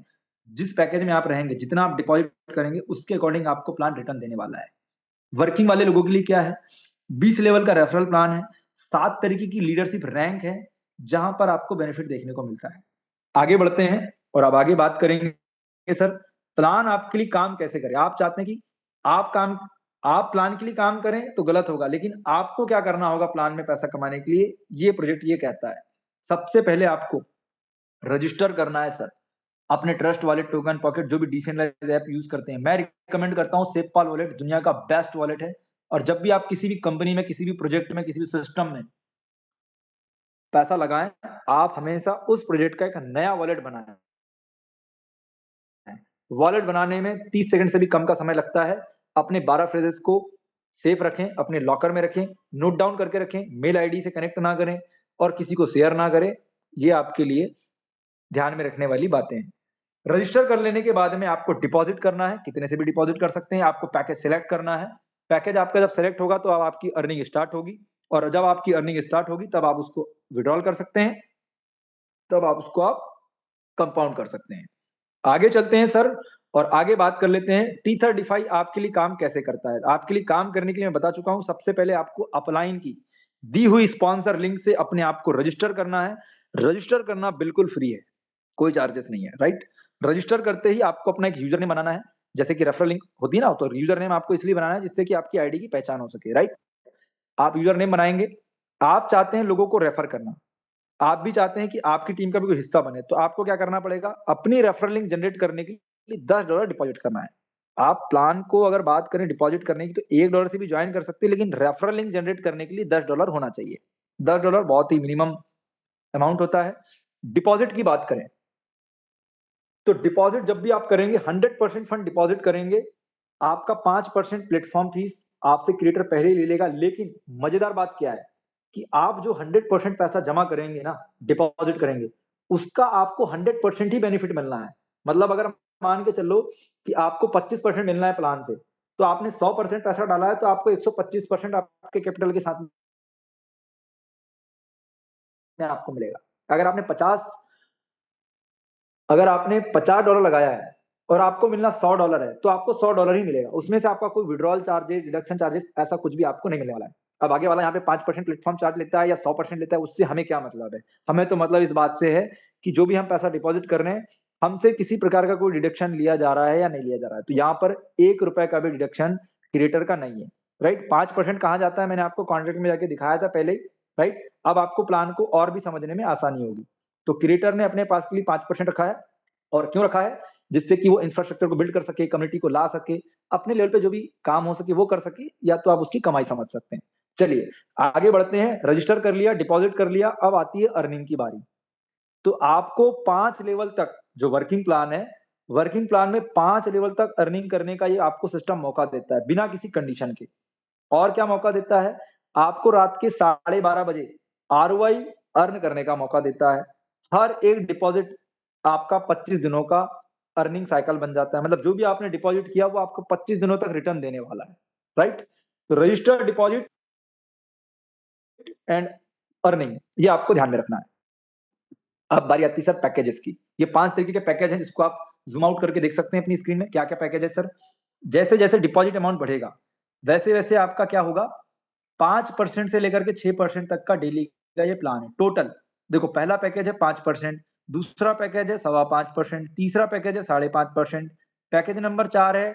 जिस पैकेज में आप रहेंगे, जितना आप डिपॉजिट करेंगे, उसके अकॉर्डिंग आपको प्लान रिटर्न देने वाला है। वर्किंग वाले लोगों के लिए क्या है, 20 लेवल का रेफरल प्लान है, 7 तरीके की लीडरशिप रैंक है, जहां पर आपको बेनिफिट देखने को मिलता है। आगे बढ़ते हैं और अब आगे बात करेंगे सर प्लान आपके लिए काम कैसे करे। आप चाहते हैं कि आप प्लान के लिए काम करें तो गलत होगा, लेकिन आपको क्या करना होगा प्लान में पैसा कमाने के लिए, ये प्रोजेक्ट ये कहता है। सबसे पहले आपको रजिस्टर करना है सर अपने ट्रस्ट वॉलेट, टोकन पॉकेट, जो भी डिसेंट्रलाइज्ड ऐप यूज करते हैं। मैं रिकमेंड करता हूं सेफपाल वॉलेट, दुनिया का बेस्ट वॉलेट है। और जब भी आप किसी भी कंपनी में, किसी भी प्रोजेक्ट में, किसी भी सिस्टम में पैसा लगाएं, आप हमेशा उस प्रोजेक्ट का एक नया वॉलेट बनाएं। वॉलेट बनाने में 30 सेकंड से भी कम का समय लगता है। अपने 12 फ्रेजेस को सेफ रखें, अपने लॉकर में रखें, नोट डाउन करके रखें, मेल आईडी से कनेक्ट ना करें और किसी को शेयर ना करें। ये आपके लिए ध्यान में रखने वाली बातें हैं। रजिस्टर कर लेने के बाद में आपको डिपॉजिट करना है, कितने से भी डिपॉजिट कर सकते हैं। आपको पैकेज सिलेक्ट करना है। पैकेज आपका जब सिलेक्ट होगा तो अब आपकी अर्निंग स्टार्ट होगी, और जब आपकी अर्निंग स्टार्ट होगी तब आप उसको विड्रॉल कर सकते हैं, तब आप उसको कंपाउंड कर सकते हैं। आगे चलते हैं सर और आगे बात कर लेते हैं T35 आपके लिए काम कैसे करता है। आपके लिए काम करने के लिए मैं बता चुका हूं। सबसे पहले आपको अपलाइन की दी हुई स्पॉन्सर लिंक से अपने आप को रजिस्टर करना है। रजिस्टर करना बिल्कुल फ्री है, कोई चार्जेस नहीं है, राइट? रजिस्टर करते ही आपको अपना एक यूजर नेम बनाना है, जैसे कि रेफरल लिंक होती है ना, तो यूजर नेम आपको इसलिए बनाना है जिससे कि आपकी आईडी की पहचान हो सके, राइट? आप यूजर नेम बनाएंगे। आप चाहते हैं लोगों को रेफर करना, आप भी चाहते हैं कि आपकी टीम का भी कोई हिस्सा बने, तो आपको क्या करना पड़ेगा, अपनी रेफरल लिंक जनरेट करने के लिए $10 डिपॉजिट करना है। आप प्लान को अगर बात करें डिपॉजिट करने की तो $1 से भी ज्वाइन कर सकते हैं, लेकिन रेफरल लिंक जनरेट करने के लिए $10 होना चाहिए। $10 बहुत ही मिनिमम अमाउंट होता है। डिपॉजिट की बात करें तो डिपॉजिट जब भी आप करेंगे 100% फंड डिपॉजिट करेंगे, आपका 5% प्लेटफॉर्म फीस आपसे क्रिएटर पहले ही ले लेगा। लेकिन मजेदार बात क्या है कि आप जो 100% पैसा जमा करेंगे ना, डिपॉजिट करेंगे, उसका आपको 100% ही बेनिफिट मिलना है। मतलब अगर मान के चलो कि आपको 25% मिलना है प्लान से, तो आपने 100% पैसा डाला है तो आपको 125% आपके कैपिटल के साथ में आपको मिलेगा। अगर आपने $50 लगाया है और आपको मिलना $100 है, तो आपको $100 ही मिलेगा। उसमें से आपका कोई विड्रॉल चार्जेस, डिडक्शन चार्जेस ऐसा कुछ भी आपको नहीं मिलने वाला है। अब आगे वाला यहाँ पे 5% प्लेटफॉर्म चार्ज लेता है या 100% लेता है, उससे हमें क्या मतलब है? हमें तो मतलब इस बात से है कि जो भी हम पैसा डिपॉजिट कर रहे हैं, हमसे किसी प्रकार का कोई डिडक्शन लिया जा रहा है या नहीं लिया जा रहा है। तो यहाँ पर ₹1 का भी डिडक्शन क्रिएटर का नहीं है, राइट। 5% कहाँ जाता है मैंने आपको कॉन्ट्रैक्ट में जाके दिखाया था पहले, राइट। अब आपको प्लान को और भी समझने में आसानी होगी। तो क्रिएटर ने अपने पास के लिए 5% रखा है, और क्यों रखा है? जिससे कि वो इंफ्रास्ट्रक्चर को बिल्ड कर सके, कम्युनिटी को ला सके, अपने लेवल पे जो भी काम हो सके वो कर सके, या तो आप उसकी कमाई समझ सकते हैं। चलिए आगे बढ़ते हैं। रजिस्टर कर लिया, डिपॉजिट कर लिया, अब आती है अर्निंग की बारी। तो आपको 5 लेवल तक जो वर्किंग प्लान है, वर्किंग प्लान में 5 लेवल तक अर्निंग करने का ये आपको सिस्टम मौका देता है, बिना किसी कंडीशन के। और क्या मौका देता है? आपको रात के 12:30 बजे आरओआई अर्न करने का मौका देता है। हर एक डिपॉजिट आपका 25 दिनों का अर्निंग साइकिल बन जाता है। मतलब जो भी आपने डिपॉजिट किया वो आपको 25 दिनों तक रिटर्न देने वाला है, राइट। तो रजिस्टर्ड डिपॉजिट एंड अर्निंग, ये आपको ध्यान में रखना है। अब बारी आती है सर पैकेजेस की। ये 5 तरीके के पैकेज हैं जिसको आप जूम आउट करके देख सकते हैं अपनी स्क्रीन में। क्या क्या पैकेज है सर? जैसे जैसे डिपॉजिट अमाउंट बढ़ेगा वैसे वैसे आपका क्या होगा, 5% से लेकर के 6% तक का डेली का ये प्लान है टोटल। देखो पहला पैकेज है 5%, दूसरा पैकेज है 5.25%, तीसरा पैकेज है 5.5%, पैकेज नंबर 4 है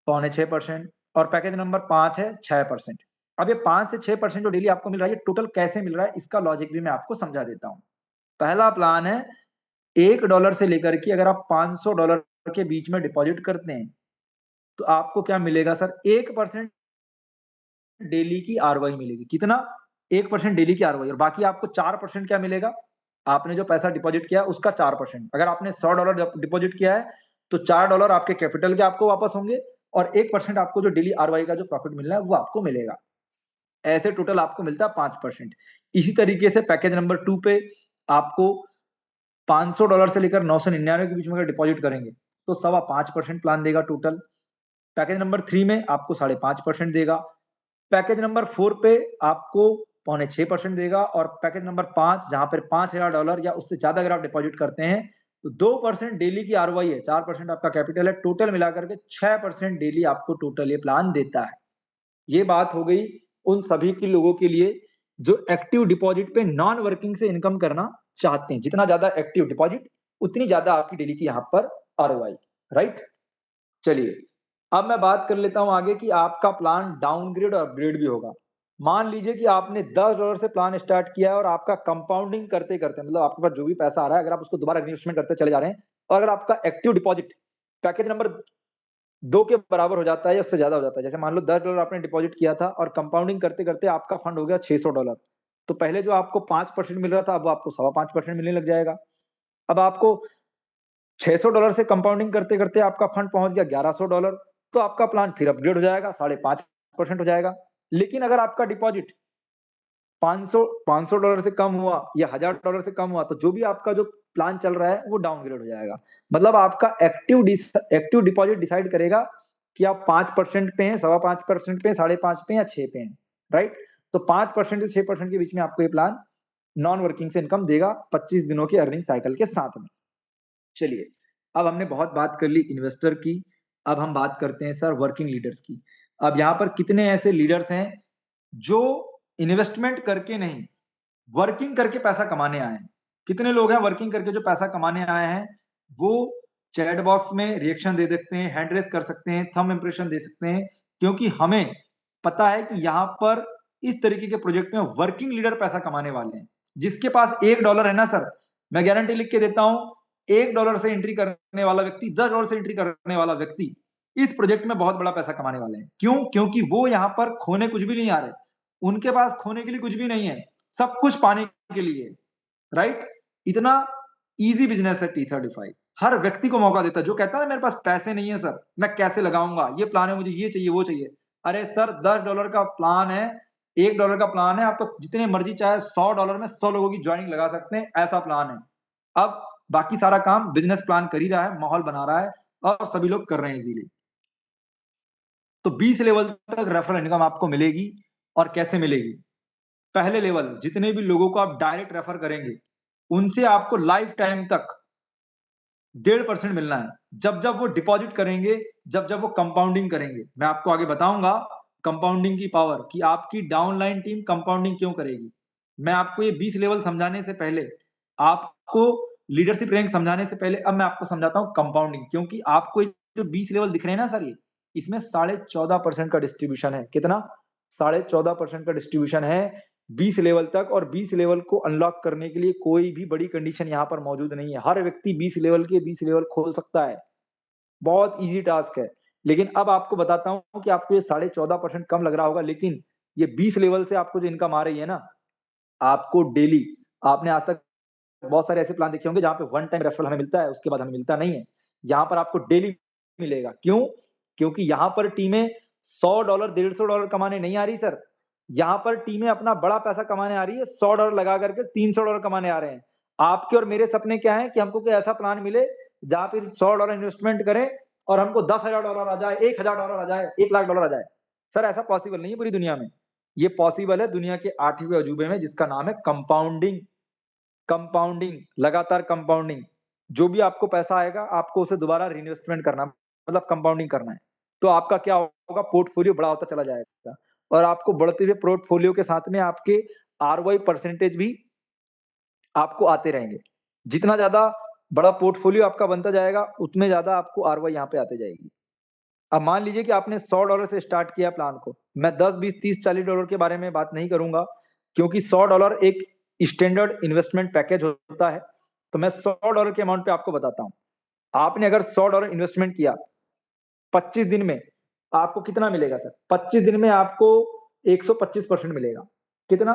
5.25% और पैकेज नंबर 5 है 6%। अब ये 5 से 6% जो डेली आपको मिल रहा है, ये टोटल कैसे मिल रहा है इसका लॉजिक भी मैं आपको समझा देता हूँ। पहला प्लान है $1 से लेकर के अगर आप $500 के बीच में डिपॉजिट करते हैं तो आपको क्या मिलेगा सर? 1% डेली की आरओआई मिलेगी। कितना? 1% डेली की आरओआई, और बाकी आपको 4% क्या मिलेगा? आपने जो पैसा डिपॉजिट किया उसका 4%। अगर आपने $100 डिपॉजिट किया है तो $4 आपके कैपिटल के आपको वापस होंगे, और 1% आपको जो डेली आरओआई का जो प्रॉफिट मिलना है वो आपको मिलेगा। ऐसे टोटल आपको मिलता है 5%। इसी तरीके से पैकेज नंबर 2 पे आपको $500 से लेकर 999 के बीच में अगर डिपॉजिट करेंगे तो 5.25% प्लान देगा टोटल। पैकेज नंबर 3 में आपको 5.5% देगा। पैकेज नंबर 4 पे आपको 5.25% देगा, और पैकेज नंबर 5 जहां पर $5,000 या उससे ज्यादा अगर आप डिपॉजिट करते हैं तो 2% डेली की आरओआई है, 4% आपका कैपिटल है, टोटल मिलाकर के 6% डेली आपको टोटल ये प्लान देता है। ये बात हो गई उन सभी के लोगों के लिए जो एक्टिव डिपॉजिट पे नॉन वर्किंग से इनकम करना चाहते हैं। जितना ज्यादा एक्टिव डिपॉजिट उतनी ज्यादा आपकी डेली की यहाँ पर आरओआई, राइट। चलिए अब मैं बात कर लेता हूं आगे कि आपका प्लान डाउनग्रेड और अपग्रेड भी होगा। मान लीजिए कि आपने $10 से प्लान स्टार्ट किया है और आपका कंपाउंडिंग करते करते, मतलब आपके पास जो भी पैसा आ रहा है अगर आप उसको दोबारा इन्वेस्टमेंट करते चले जा रहे हैं, और अगर आपका एक्टिव डिपॉजिट पैकेज नंबर 2 के बराबर हो जाता है या उससे ज्यादा हो जाता है, जैसे मान लो $10 आपने डिपॉजिट किया था और कंपाउंडिंग करते करते आपका फंड हो गया $600, तो पहले जो आपको 5% मिल रहा था अब आपको 5.25% मिलने लग जाएगा। अब आपको $600 से कंपाउंडिंग करते करते आपका फंड पहुंच गया $1100, तो आपका प्लान फिर अपग्रेड हो जाएगा, 5.5% हो जाएगा। लेकिन अगर आपका डिपॉजिट 500 से कम हुआ या $1000 से कम हुआ, तो जो भी आपका जो प्लान चल रहा है वो डाउनग्रेड हो जाएगा। मतलब आपका एक्टिव डिपॉजिट डिसाइड करेगा कि आप 5% पे हैं, 5.5% पे, 5.5 पे या 6 पे हैं, राइट। तो 5% से 6% के बीच में आपको ये प्लान नॉन वर्किंग से इनकम देगा 25 दिनों के अर्निंग साइकिल के साथ में। चलिए अब हमने बहुत बात कर ली इन्वेस्टर की, अब हम बात करते हैं सर वर्किंग लीडर्स की। अब यहाँ पर कितने ऐसे लीडर्स हैं जो इन्वेस्टमेंट करके नहीं, वर्किंग करके पैसा कमाने आए हैं? कितने लोग हैं वर्किंग करके जो पैसा कमाने आए हैं? वो चैट बॉक्स में रिएक्शन दे सकते हैं, हैंड रेस कर सकते हैं, थंब इंप्रेशन दे सकते हैं, क्योंकि हमें पता है कि यहाँ पर इस तरीके के प्रोजेक्ट में वर्किंग लीडर पैसा कमाने वाले हैं। जिसके पास $1 है ना सर, मैं गारंटी लिख के देता हूं, $1 से एंट्री करने वाला व्यक्ति, $10 से एंट्री करने वाला व्यक्ति इस प्रोजेक्ट में बहुत बड़ा पैसा कमाने वाले हैं। क्यों? क्योंकि वो यहाँ पर खोने कुछ भी नहीं आ रहे, उनके पास खोने के लिए कुछ भी नहीं है, सब कुछ पाने के लिए, राइट? इतना इजी बिजनेस है T35। हर व्यक्ति को मौका देता है। जो कहता है ना मेरे पास पैसे नहीं है सर, मैं कैसे लगाऊंगा, ये प्लान है, मुझे ये चाहिए वो चाहिए। अरे सर $10 का प्लान है, $1 का प्लान है, आप तो जितने मर्जी चाहे $100 में 100 लोगों की ज्वाइनिंग लगा सकते हैं, ऐसा प्लान है। अब बाकी सारा काम बिजनेस प्लान कर ही रहा है, माहौल बना रहा है और सभी लोग कर रहे हैं इजीली। तो 20 लेवल तक रेफरल इनकम आपको मिलेगी। और कैसे मिलेगी? पहले लेवल जितने भी लोगों को आप डायरेक्ट रेफर करेंगे, उनसे आपको लाइफ टाइम तक 1.5% मिलना है। जब जब वो डिपॉजिट करेंगे, जब जब वो कंपाउंडिंग करेंगे, मैं आपको आगे बताऊंगा कंपाउंडिंग की पावर, कि आपकी डाउनलाइन टीम कंपाउंडिंग क्यों करेगी। मैं आपको ये 20 लेवल समझाने से पहले, आपको लीडरशिप रैंक समझाने से पहले, अब मैं आपको समझाता हूँ कंपाउंडिंग। क्योंकि आपको ये जो 20 लेवल दिख रहे हैं ना सर, ये इसमें 14.5% का डिस्ट्रीब्यूशन है। कितना? 14.5% का डिस्ट्रीब्यूशन है 20 लेवल तक। और 20 लेवल को अनलॉक करने के लिए कोई भी बड़ी कंडीशन यहाँ पर मौजूद नहीं है। हर व्यक्ति 20 लेवल के 20 लेवल खोल सकता है, बहुत इजी टास्क है। लेकिन अब आपको बताता हूँ कि आपको ये 14.5% कम लग रहा होगा, लेकिन ये 20 लेवल से आपको जो इनकम आ रही है ना, आपको डेली, आपने आज तक बहुत सारे ऐसे प्लान देखे होंगे जहाँ पे वन टाइम रेफरल हमें मिलता है, उसके बाद हमें मिलता नहीं है। यहाँ पर आपको डेली मिलेगा। क्यों? क्योंकि यहाँ पर टीमें $100 $150 कमाने नहीं आ रही सर, यहाँ पर टीमें अपना बड़ा पैसा कमाने आ रही है। $100 लगा करके $300 कमाने आ रहे हैं। आपके और मेरे सपने क्या है कि हमको कोई ऐसा प्लान मिले जहाँ पे $100 इन्वेस्टमेंट करें और हमको $10,000 आ जाए, $1,000 आ जाए, $1,00,000 आ जाए। सर ऐसा पॉसिबल नहीं है पूरी दुनिया में। ये पॉसिबल है दुनिया के 8वें अजूबे में, जिसका नाम है कंपाउंडिंग। कंपाउंडिंग, लगातार कंपाउंडिंग। जो भी आपको पैसा आएगा, आपको उसे दोबारा रीइन्वेस्टमेंट करना, मतलब कंपाउंडिंग करना है। तो आपका क्या होगा? पोर्टफोलियो बड़ा होता चला जाएगा और आपको बढ़ते हुए पोर्टफोलियो के साथ में आपके आरओआई परसेंटेज भी आपको आते रहेंगे। जितना ज्यादा बड़ा पोर्टफोलियो आपका बनता जाएगा, उतने ज्यादा आपको आरओआई यहाँ पे आते जाएगी। अब मान लीजिए कि आपने $100 से स्टार्ट किया प्लान को। मैं 10, 20, 30, $40 के बारे में बात नहीं करूंगा, क्योंकि $100 एक स्टैंडर्ड इन्वेस्टमेंट पैकेज होता है। तो मैं $100 के अमाउंट पे आपको बताता हूँ। आपने अगर $100 इन्वेस्टमेंट किया 25 दिन में, आपको कितना मिलेगा सर? 25 दिन में आपको 125% मिलेगा। कितना?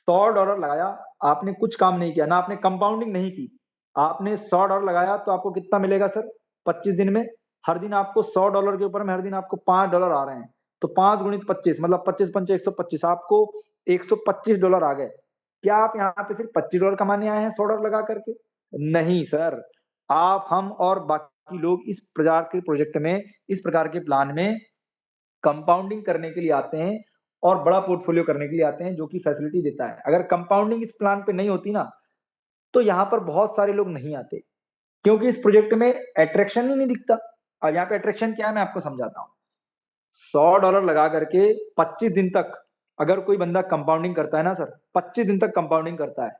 $100 लगाया, आपने कुछ काम नहीं किया ना, आपने कंपाउंडिंग नहीं की, आपने $100 लगाया, तो आपको कितना मिलेगा सर 25 दिन में? हर दिन आपको $100 के ऊपर में हर दिन आपको $5 आ रहे हैं। तो 5 गुणित 25 मतलब 25 पंचे 125, आपको $125 आ गए। क्या आप यहाँ पे सिर्फ $25 कमाने आए हैं $100 लगा करके? नहीं सर, आप, हम और बाकी लोग इस प्रकार के प्रोजेक्ट में, इस प्रकार के प्लान में कंपाउंडिंग करने के लिए आते हैं और बड़ा पोर्टफोलियो करने के लिए आते हैं, जो कि फैसिलिटी देता है। अगर कंपाउंडिंग इस प्लान पे नहीं होती ना, तो यहाँ पर बहुत सारे लोग नहीं आते, क्योंकि इस प्रोजेक्ट में अट्रैक्शन ही नहीं दिखता। और यहाँ पे अट्रैक्शन क्या है, मैं आपको समझाता हूँ। $100 लगा करके 25 दिन तक अगर कोई बंदा कंपाउंडिंग करता है ना सर, 25 दिन तक कंपाउंडिंग करता है,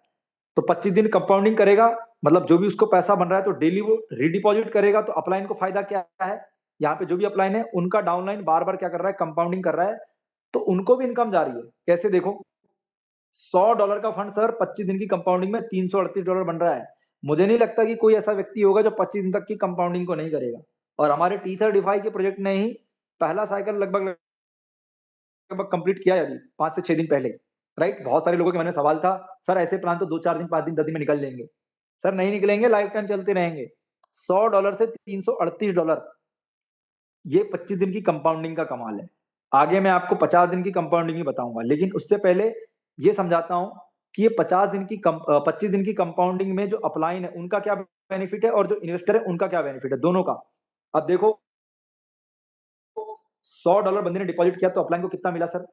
तो 25 दिन कंपाउंडिंग करेगा, मतलब जो भी उसको पैसा बन रहा है, तो डेली वो रिडिपॉजिट करेगा। तो अपलाइन को फायदा क्या है? यहाँ पे जो भी अपलाइन है, उनका डाउनलाइन बार बार क्या कर रहा है? कंपाउंडिंग कर रहा है, तो उनको भी इनकम जा रही है। कैसे? देखो, $100 का फंड सर 25 दिन की कंपाउंडिंग में $338 बन रहा है। मुझे नहीं लगता कि कोई ऐसा व्यक्ति होगा जो 25 दिन तक की कंपाउंडिंग को नहीं करेगा। और हमारे T35 के प्रोजेक्ट ने ही पहला साइकिल लगभग लगभग कंप्लीट किया है अभी 5 से 6 दिन पहले, राइट? बहुत सारे लोगों के मन में सवाल था, सर ऐसे प्लान तो 2-4 दिन, 5 दिन, 10 दिन में निकल लेंगे। सर नहीं निकलेंगे, लाइफ टाइम चलते रहेंगे। $100 से $338, ये 25 दिन की कंपाउंडिंग का कमाल है। आगे मैं आपको 50 दिन की कंपाउंडिंग ही बताऊंगा, लेकिन उससे पहले ये समझाता हूं कि ये 25 दिन की कंपाउंडिंग में जो अपलाइन है उनका क्या बेनिफिट है और जो इन्वेस्टर है उनका क्या बेनिफिट है, दोनों का। अब देखो, $100 बंदे ने डिपॉजिट किया, तो अपलाइन को कितना मिला सर?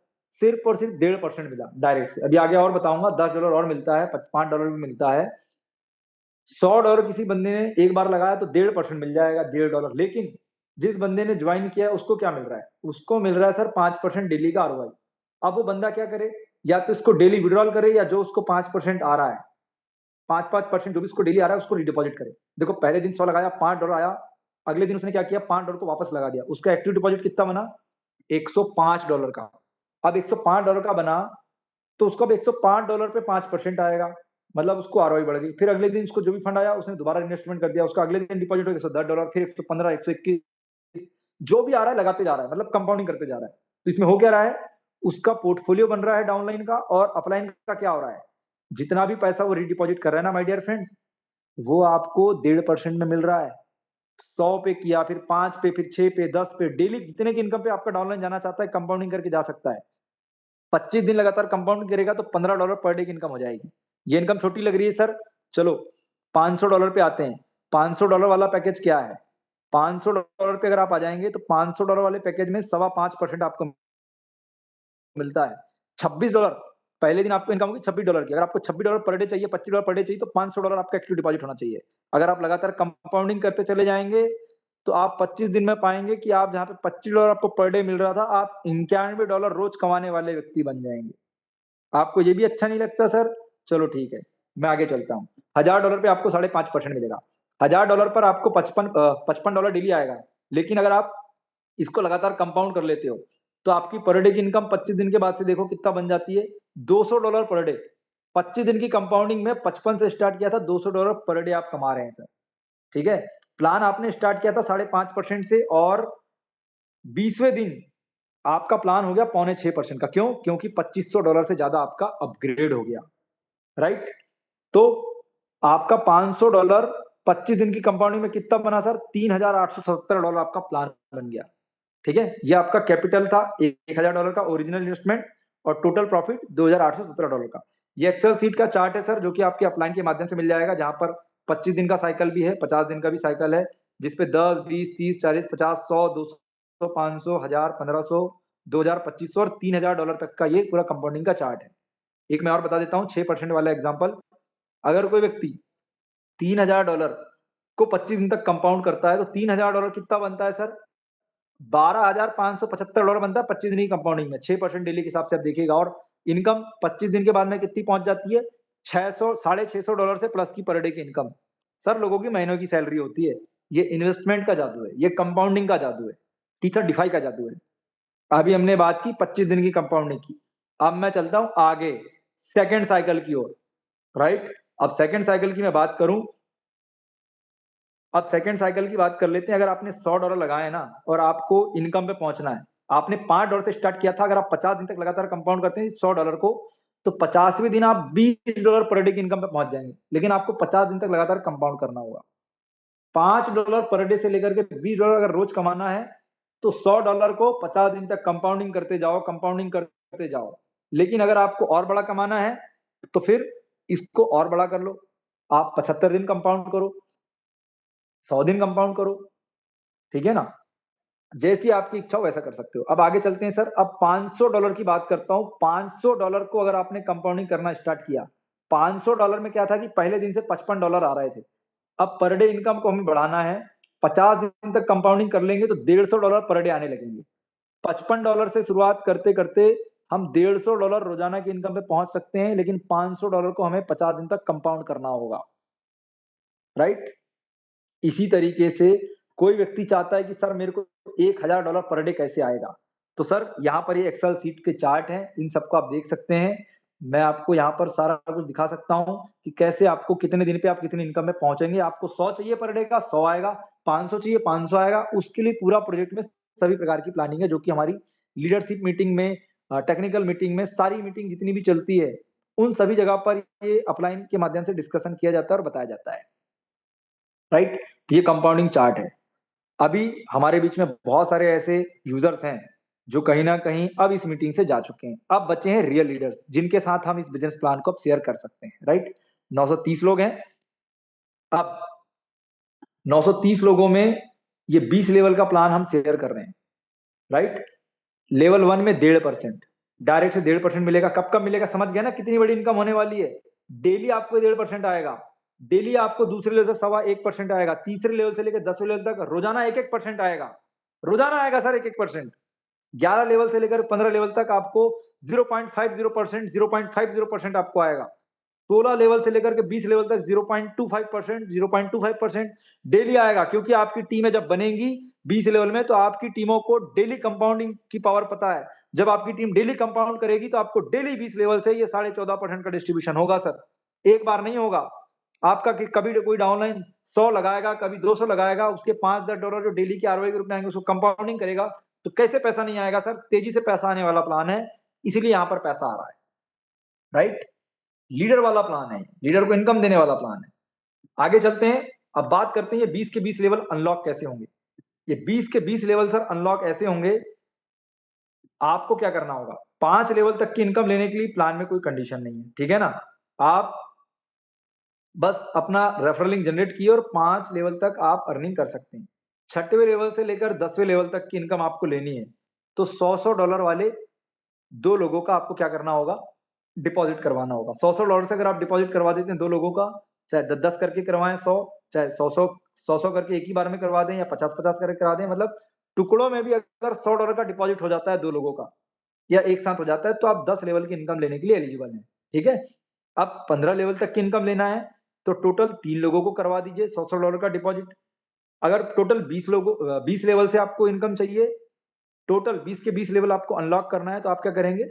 सिर्फ और सिर्फ 1.5% मिला डायरेक्ट से। अभी आगे और बताऊंगा, $10 और मिलता है, $5 भी मिलता है। $100 किसी बंदे ने एक बार लगाया तो 1.5% मिल जाएगा, $1.5। लेकिन जिस बंदे ने ज्वाइन किया उसको क्या मिल रहा है? उसको मिल रहा है सर 5% डेली का आरओआई। अब वो बंदा क्या करे? या तो इसको डेली विड्रॉल करे, या जो उसको 5% आ रहा है, 5% जो भी उसको डेली आ रहा है, उसको रिडिपॉजिट करे। देखो, पहले दिन 100 लगाया, $5 आया, अगले दिन उसने क्या किया? $5 को वापस लगा दिया। उसका एक्टिव डिपॉजिट कितना बना? $105 का। अब $105 का बना, तो उसको अब $105 पे 5% आएगा, मतलब उसको आरओआई बढ़ गई। फिर अगले दिन उसको जो भी फंड आया, उसने दोबारा इन्वेस्टमेंट कर दिया, उसका अगले दिन डिपॉजिट हो गया $110, फिर 115, 121, जो भी आ रहा है लगाते जा रहा है, मतलब कंपाउंडिंग करते जा रहा है। तो इसमें हो क्या रहा है, उसका पोर्टफोलियो बन रहा है डाउनलाइन का, और अपलाइन का क्या हो रहा है, जितना भी पैसा वो रिडिपॉजिट कर रहा है ना माय डियर फ्रेंड्स, वो आपको 1.5% में मिल रहा है। 100 पे किया, फिर 5 पे, फिर 6 पे, 10 पे, डेली जितने की इनकम पे आपका डाउनलाइन जाना चाहता है कंपाउंडिंग करके जा सकता है। 25 दिन लगातार कंपाउंड करेगा तो $15 पर डे की इनकम हो जाएगी। ये इनकम छोटी लग रही है सर, चलो $500 पे आते हैं। $500 वाला पैकेज क्या है, $500 पे अगर आप आ जाएंगे तो $500 वाले पैकेज में 5.25% आपको मिलता है। $26 पहले दिन आपको इनकम होगी $26 की। अगर आपको $26 पर डे चाहिए, $25 पर डे चाहिए, तो $500 आपका एक्टिव डिपॉजिट होना चाहिए। अगर आप लगातार कंपाउंडिंग करते चले जाएंगे तो आप 25 दिन में पाएंगे कि आप जहां पे $25 आपको पर डे मिल रहा था, आप $91 रोज कमाने वाले व्यक्ति बन जाएंगे। आपको ये भी अच्छा नहीं लगता सर, चलो ठीक है, मैं आगे चलता हूँ। $1000 पे आपको 5.5% मिलेगा। $1000 पर आपको 55 डेली आएगा। लेकिन अगर आप इसको लगातार कंपाउंड कर लेते हो तो आपकी पर डे की इनकम 25 दिन के बाद से देखो कितना बन जाती है, $200 पर डे। 25 दिन की कंपाउंडिंग में 55 से स्टार्ट किया था, $200 पर डे आप कमा रहे हैं सर। ठीक है, प्लान आपने स्टार्ट किया था 5.5% से, और 20वें दिन आपका प्लान हो गया 5.25% का। क्यों? क्योंकि $2500 से ज्यादा आपका अपग्रेड हो गया, राइट। तो आपका $500 25 दिन की कंपाउंडिंग में कितना बना सर, $3877 आपका प्लान बन गया। ठीक है, ये आपका कैपिटल था $1000 का ओरिजिनल इन्वेस्टमेंट, और टोटल प्रॉफिट $2817 का। ये एक्सेल सीट का चार्ट है सर, जो कि आपके अपलाइन के माध्यम से मिल जाएगा, जहां पर 25 दिन का साइकिल भी है, 50 दिन का भी साइकिल है, जिसपे 10, 20, 30, 40, 50, 100, 200, 500, 1000, 1500, 2000, 2500 और $3000 तक का ये पूरा कंपाउंडिंग का चार्ट है। एक मैं और बता देता हूँ 6% वाला एग्जाम्पल। अगर कोई व्यक्ति $3000 को 25 दिन तक कंपाउंड करता है तो $3000 कितना बनता है सर, $12,575 बनता है 25 दिन की कंपाउंडिंग में। 6% डेली के हिसाब से आप देखिएगा, और इनकम 25 दिन के बाद में कितनी पहुंच जाती है, $600 से प्लस की पर डे की इनकम। सर लोगों की महीनों की सैलरी होती है। ये इन्वेस्टमेंट का जादू है, ये कंपाउंडिंग का जादू है, टीचर डिफाई का जादू है। अभी हमने बात की 25 दिन की कंपाउंडिंग की, अब मैं चलता हूं आगे सेकेंड साइकिल की ओर, राइट। अब सेकेंड साइकिल की मैं बात करूं, अब सेकंड साइकिल की बात कर लेते हैं। अगर आपने $100 लगाए ना, और आपको इनकम पे पहुंचना है, आपने $5 से स्टार्ट किया था, अगर आप 50 दिन तक लगातार कंपाउंड करते हैं $100 को, तो 50वें दिन आप $20 पर डे की इनकम पे पहुंच जाएंगे। लेकिन आपको 50 दिन तक लगातार कंपाउंड करना होगा। $5 पर डे से लेकर के $20 अगर रोज कमाना है, तो $100 को 50 दिन तक कंपाउंडिंग करते जाओ, कंपाउंडिंग करते जाओ। लेकिन अगर आपको और बड़ा कमाना है, तो फिर इसको और बड़ा कर लो, आप 75 दिन कंपाउंड करो, 100 दिन कंपाउंड करो, ठीक है ना। जैसी आपकी इच्छा हो वैसा कर सकते हो। अब आगे चलते हैं सर, अब $500 की बात करता हूं। $500 को अगर आपने कंपाउंडिंग करना स्टार्ट किया, $500 में क्या था कि पहले दिन से $55 आ रहे थे। अब पर डे इनकम को हमें बढ़ाना है, 50 दिन तक कंपाउंडिंग कर लेंगे तो $150 पर डे आने लगेंगे। $55 से शुरुआत करते करते हम $150 रोजाना की इनकम पे पहुंच सकते हैं, लेकिन $500 को हमें 50 दिन तक कंपाउंड करना होगा, राइट। इसी तरीके से कोई व्यक्ति चाहता है कि सर मेरे को $1000 पर डे कैसे आएगा, तो सर यहाँ पर ये एक्सेल सीट के चार्ट हैं, इन सबको आप देख सकते हैं। मैं आपको यहाँ पर सारा कुछ दिखा सकता हूँ कि कैसे आपको कितने दिन पे आप कितनी इनकम में पहुंचेंगे। आपको 100 चाहिए पर डे का, 100 आएगा, 500 चाहिए, 500 आएगा। उसके लिए पूरा प्रोजेक्ट में सभी प्रकार की प्लानिंग है, जो कि हमारी लीडरशिप मीटिंग में, टेक्निकल मीटिंग में, सारी मीटिंग जितनी भी चलती है, उन सभी जगह पर ये अपलाइन के माध्यम से डिस्कशन किया जाता है और बताया जाता है, राइट। ये कंपाउंडिंग चार्ट है। अभी हमारे बीच में बहुत सारे ऐसे यूजर्स हैं जो कहीं ना कहीं अब इस मीटिंग से जा चुके हैं। अब बचे हैं रियल लीडर्स, जिनके साथ हम इस बिजनेस प्लान को अब शेयर कर सकते हैं, राइट। 930 लोग हैं। अब 930 लोगों में ये 20 लेवल का प्लान हम शेयर कर रहे हैं, राइट। लेवल 1 में 1.5%, डायरेक्ट से 1.5% मिलेगा। कब कब मिलेगा, समझ गया ना कितनी बड़ी इनकम होने वाली है। डेली आपको 1.5% आएगा, डेली आपको दूसरे लेवल से 1.25% आएगा, तीसरे लेवल से लेकर 10वें लेवल तक रोजाना 1-1% आएगा, रोजाना आएगा सर 1-1%। 11 लेवल से लेकर 15 लेवल तक आपको 0.50%, 0.50% आपको आएगा। 16 लेवल से लेकर के 20 लेवल तक 0.25%, 0.25% डेली आएगा। क्योंकि आपकी टीमें जब बनेंगी 20 लेवल में, तो आपकी टीमों को डेली कंपाउंडिंग की पावर पता है। जब आपकी टीम डेली कंपाउंड करेगी तो आपको डेली 20 लेवल से ये 14.5% का डिस्ट्रीब्यूशन होगा सर, एक बार नहीं होगा आपका। कि कभी कोई डाउनलाइन 100 लगाएगा, कभी 200 लगाएगा, उसके $5-10 जो डेली के आरओआई के रूप में आएंगे, उसको कंपाउंडिंग करेगा, तो कैसे पैसा नहीं आएगा सर? तेजी से पैसा आने वाला प्लान है, इसीलिए यहाँ पर पैसा आ रहा है, राइट? लीडर वाला प्लान है, लीडर को इनकम देने वाला प्लान है। आगे चलते हैं, अब बात करते हैं ये 20 के 20 लेवल अनलॉक कैसे होंगे। ये 20 के 20 लेवल सर अनलॉक ऐसे होंगे, आपको क्या करना होगा, 5 लेवल तक की इनकम लेने के लिए प्लान में कोई कंडीशन नहीं है, ठीक है ना? आप बस अपना रेफरल लिंक जनरेट किए और 5 लेवल तक आप अर्निंग कर सकते हैं। 6वें लेवल से लेकर 10वें लेवल तक की इनकम आपको लेनी है, तो $100 वाले 2 लोगों का आपको क्या करना होगा, डिपॉजिट करवाना होगा। $100 से अगर आप डिपॉजिट करवा देते हैं 2 लोगों का, चाहे 10-10 करके करवाएं 100, चाहे 100-100 करके एक ही बार में करवा दें या 50-50 करके करवा दें, मतलब टुकड़ों में भी अगर $100 का डिपॉजिट हो जाता है 2 लोगों का या एक साथ हो जाता है, तो आप 10 लेवल की इनकम लेने के लिए एलिजिबल हैं, ठीक है? अब 15 लेवल तक की इनकम लेना है, तो टोटल 3 लोगों को करवा दीजिए $100 का डिपॉजिट। अगर टोटल 20 लेवल से आपको इनकम चाहिए, टोटल 20 के 20 लेवल आपको अनलॉक करना है, तो आप क्या करेंगे,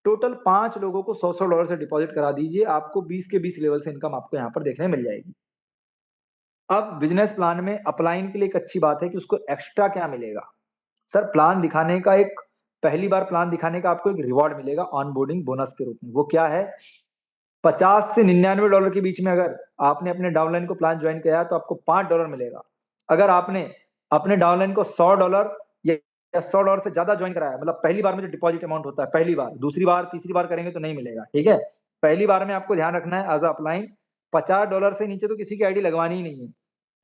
टोटल 5 लोगों को $100 से डिपॉजिट करा दीजिए, आपको 20 के 20 लेवल से इनकम आपको यहाँ पर देखने मिल जाएगी। अब बिजनेस प्लान में अपलाइन के लिए एक अच्छी बात है कि उसको एक्स्ट्रा क्या मिलेगा। सर प्लान दिखाने का एक, पहली बार प्लान दिखाने का आपको एक रिवॉर्ड मिलेगा ऑनबोर्डिंग बोनस के रूप में। वो क्या है, 50 से $99 के बीच में अगर आपने अपने डाउनलाइन को प्लान ज्वाइन किया है, तो आपको $5 मिलेगा। अगर आपने अपने डाउनलाइन को $100 या $100 से ज्यादा ज्वाइन कराया, मतलब पहली बार में जो डिपॉजिट अमाउंट होता है, पहली बार, दूसरी बार तीसरी बार करेंगे तो नहीं मिलेगा, ठीक है? पहली बार में आपको ध्यान रखना है एज अपलाइन, $50 से नीचे तो किसी की आईडी लगवानी ही नहीं है,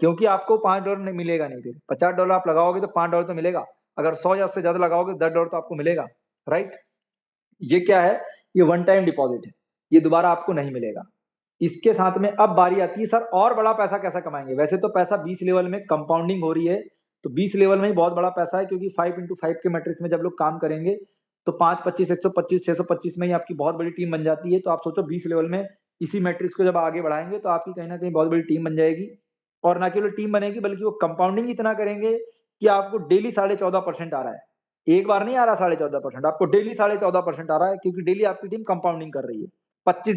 क्योंकि आपको $5 नहीं मिलेगा नहीं। फिर $50 आप लगाओगे तो $5 तो मिलेगा, अगर 100 या उससे ज्यादा लगाओगे तो $10 तो आपको मिलेगा, राइट? ये क्या है, ये वन टाइम डिपॉजिट है, ये दोबारा आपको नहीं मिलेगा। इसके साथ में अब बारी आती है सर और बड़ा पैसा कैसा कमाएंगे। वैसे तो पैसा 20 लेवल में कंपाउंडिंग हो रही है, तो 20 लेवल में ही बहुत बड़ा पैसा है, क्योंकि 5x5 के मैट्रिक्स में जब लोग काम करेंगे तो 5 25 125 625 में ही आपकी बहुत बड़ी टीम बन जाती है। तो आप सोचो 20 लेवल में इसी मैट्रिक्स को जब आगे बढ़ाएंगे तो आपकी कहीं ना कहीं बहुत बड़ी टीम बन जाएगी, और ना केवल टीम बनेगी बल्कि वो कंपाउंडिंग इतना करेंगे कि आपको डेली 14.5% आ रहा है। एक बार नहीं आ रहा 14.5%, आपको डेली 14.5% आ रहा है, क्योंकि डेली आपकी टीम कंपाउंडिंग कर रही है। 25